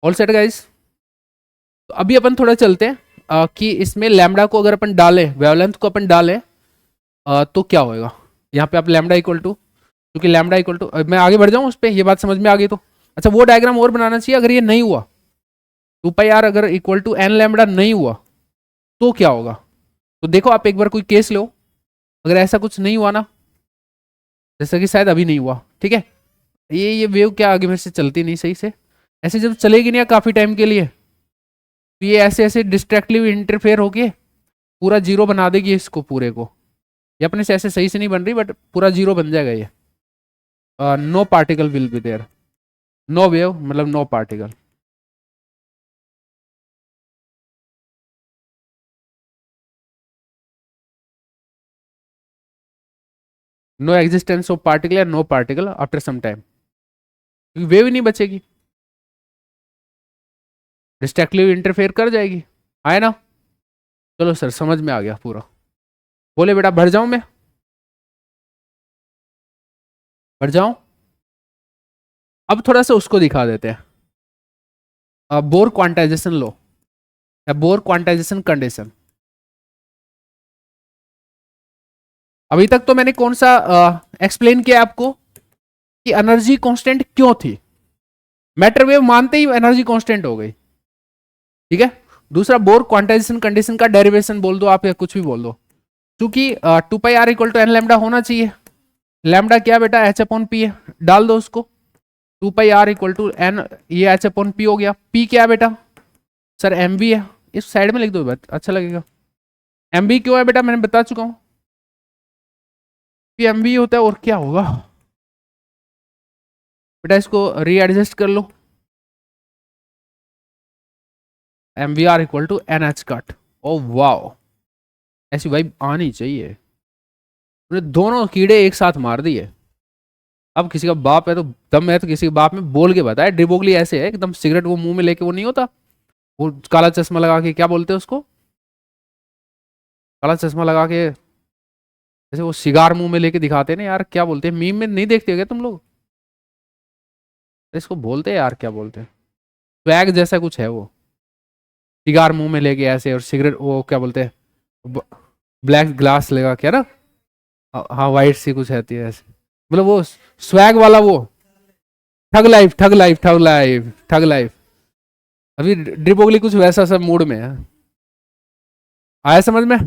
All set guys. तो अभी अपन थोड़ा चलते हैं कि इसमें लैम्बडा को अगर अपन डालें, वेवलेंथ को अपन डालें तो क्या होएगा। यहाँ पे आप लैम्बडा इक्वल टू, क्योंकि लैम्बडा इक्वल टू, मैं आगे बढ़ जाऊँ उस पर, ये बात समझ में आ गई तो। अच्छा, वो डायग्राम और बनाना चाहिए अगर ये नहीं हुआ, 2πr अगर इक्वल टू n लैम्बडा नहीं हुआ तो क्या होगा। तो देखो आप एक बार कोई केस लो, अगर ऐसा कुछ नहीं हुआ ना, जैसा कि शायद अभी नहीं हुआ, ठीक है, ये वेव क्या आगे मेरे से चलती नहीं सही से, ऐसे जब चलेगी नहीं काफी टाइम के लिए तो ये ऐसे ऐसे डिस्ट्रैक्टिव इंटरफेयर होके पूरा जीरो बना देगी इसको पूरे को। ये अपने से ऐसे सही से नहीं बन रही बट पूरा जीरो बन जाएगा ये। No particle will be there, no wave मतलब no particle. No existence of particle या no particle after some time, wave ही नहीं बचेगी, डिस्ट्रैक्टिव इंटरफेयर कर जाएगी। आए ना, चलो सर समझ में आ गया पूरा। बोले बेटा बढ़ जाऊं मैं, बढ़ जाऊं। अब थोड़ा सा उसको दिखा देते हैं, बोर क्वांटाइजेशन लो या बोर क्वांटाइजेशन कंडीशन। अभी तक तो मैंने कौन सा एक्सप्लेन किया आपको कि एनर्जी कांस्टेंट क्यों थी, मैटर वेव मानते ही एनर्जी कांस्टेंट हो गई। ठीक है, दूसरा बोर क्वांटाइजेशन कंडीशन का डेरिवेशन बोल दो आप या कुछ भी बोल दो, क्योंकि 2πr=n लैम्डा होना चाहिए। लैम्डा क्या बेटा, h/p है, डाल दो उसको। 2πr=n, ये h/p हो गया। p क्या है बेटा सर, mv है, इस साइड में लिख दो बात अच्छा लगेगा। mv क्यों है बेटा, मैंने बता चुका हूं, mv होता है और क्या होगा बेटा, इसको रीएडजस्ट कर लो। mvr=nh cut. ओ वाओ, ऐसी वाइब आनी चाहिए। दोनों कीड़े एक साथ मार दिए। अब किसी का बाप है तो दम है तो किसी के बाप में बोल के बताए। डिबोगली ऐसे है एकदम, सिगरेट वो मुंह में लेके, वो नहीं होता वो काला चश्मा लगा के, क्या बोलते हैं उसको, काला चश्मा लगा के जैसे वो सिगार मुंह में लेके दिखाते हैं ना यार, क्या बोलते हैं, मीम में नहीं देखते हो क्या तुम लोग, इसको बोलते हैं यार क्या बोलते हैं, स्वैग जैसा कुछ है वो। सिगार मुंह में लेके ऐसे, और सिगरेट वो क्या बोलते हैं, ब्लैक ग्लास लगा क्या ना, हाँ वाइट सी कुछ रहती है ऐसे, मतलब वो स्वैग वाला वो, thug life thug life thug life thug life. अभी ड्रिपोगली कुछ वैसा सब मूड में है। आया समझ में?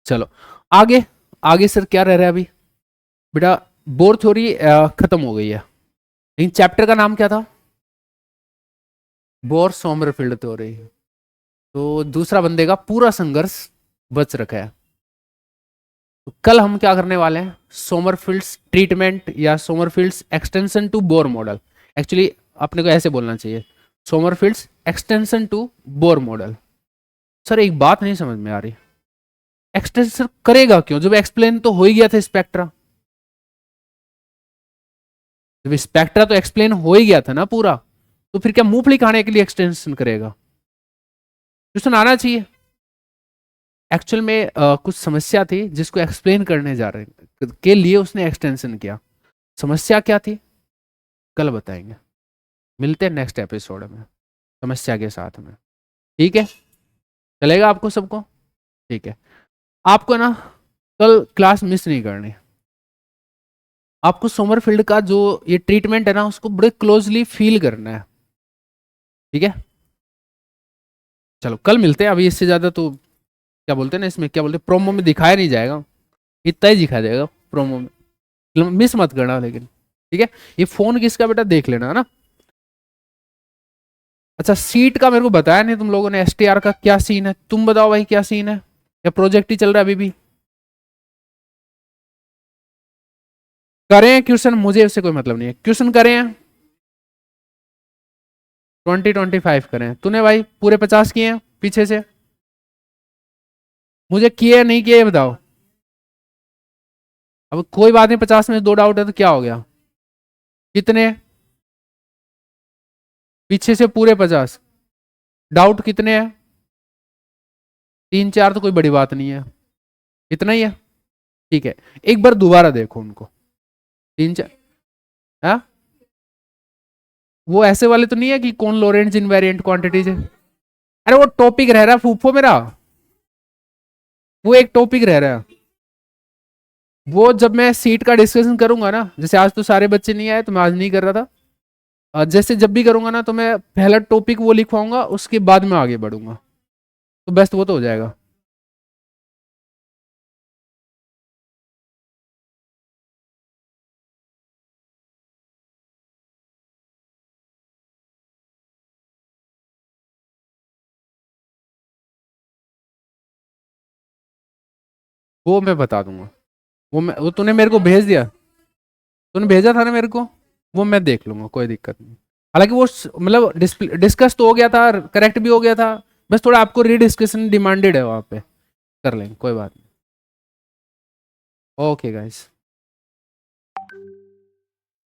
चलो आगे। आगे सर क्या रह रहा है अभी बेटा? बोर थ्योरी खत्म हो गई है, लेकिन चैप्टर का नाम क्या था? Bore Sommerfeld theory. तो दूसरा बंदे का पूरा संघर्ष बच रखा है। तो कल हम क्या करने वाले हैं? सोमरफील्ड्स ट्रीटमेंट या Sommerfeld's extension to Bohr model. Actually अपने को ऐसे बोलना चाहिए, Sommerfeld's extension to Bohr model. Sir एक बात नहीं समझ में आ रही, एक्सटेंशन करेगा क्यों जब एक्सप्लेन तो हो ही गया था स्पेक्ट्रा? जब स्पेक्ट्रा तो एक्सप्लेन हो ही गया था ना पूरा, तो फिर क्या मूंगफली खाने के लिए एक्सटेंशन करेगा? क्वेश्चन आना चाहिए। एक्चुअल में कुछ समस्या थी जिसको एक्सप्लेन करने जा रहे के लिए उसने एक्सटेंशन किया। समस्या क्या थी कल बताएंगे। मिलते हैं नेक्स्ट एपिसोड में समस्या के साथ में, ठीक है? चलेगा आपको सबको? ठीक है। आपको ना कल क्लास मिस नहीं करनी। आपको सोमरफील्ड का जो ये ट्रीटमेंट है ना उसको बड़े क्लोजली फील करना है, ठीक है? चलो कल मिलते हैं। अभी इससे ज्यादा तो क्या बोलते हैं ना, इसमें क्या बोलते हैं, प्रोमो में दिखाया नहीं जाएगा, इतना ही दिखाया जाएगा प्रोमो में। मिस मत करना लेकिन, ठीक है? ये फोन किसका बेटा देख लेना है ना। अच्छा सीट का मेरे को बताया नहीं तुम लोगों ने, एसटीआर का क्या सीन है? तुम बताओ भाई क्या सीन है, या प्रोजेक्ट ही चल रहा है अभी भी? करें क्वेश्चन, मुझे उससे कोई मतलब नहीं है, क्वेश्चन करें। 20-25 करें। तूने भाई पूरे 50 किए हैं पीछे से? मुझे किए नहीं किए बताओ। अब कोई बात नहीं, 50 में 2 डाउट है तो क्या हो गया? कितने पीछे से पूरे 50? डाउट कितने हैं? 3-4 तो कोई बड़ी बात नहीं है, इतना ही है, ठीक है। एक बार दोबारा देखो उनको, 3-4। हाँ वो ऐसे वाले तो नहीं है कि कौन लोरेंट्ज इनवेरिएंट क्वांटिटीज है? अरे वो टॉपिक रह रहा है फूफो मेरा, वो एक टॉपिक रह रहा है। वो जब मैं सीट का डिस्कशन करूंगा ना, जैसे आज तो सारे बच्चे नहीं आए तो मैं आज नहीं कर रहा था, जैसे जब भी करूंगा ना तो मैं पहला टॉपिक वो लिखवाऊंगा, उसके बाद में आगे बढ़ूंगा, तो बेस्ट वो तो हो जाएगा। वो मैं बता दूंगा, वो तूने मेरे को भेज दिया, तूने भेजा था ना मेरे को, वो मैं देख लूंगा, कोई दिक्कत नहीं। हालांकि वो मतलब डिस्कस तो हो गया था, करेक्ट भी हो गया था, बस थोड़ा आपको रीडिस्कशन डिमांडेड है वहां पे, कर लेंगे कोई बात नहीं। Okay guys.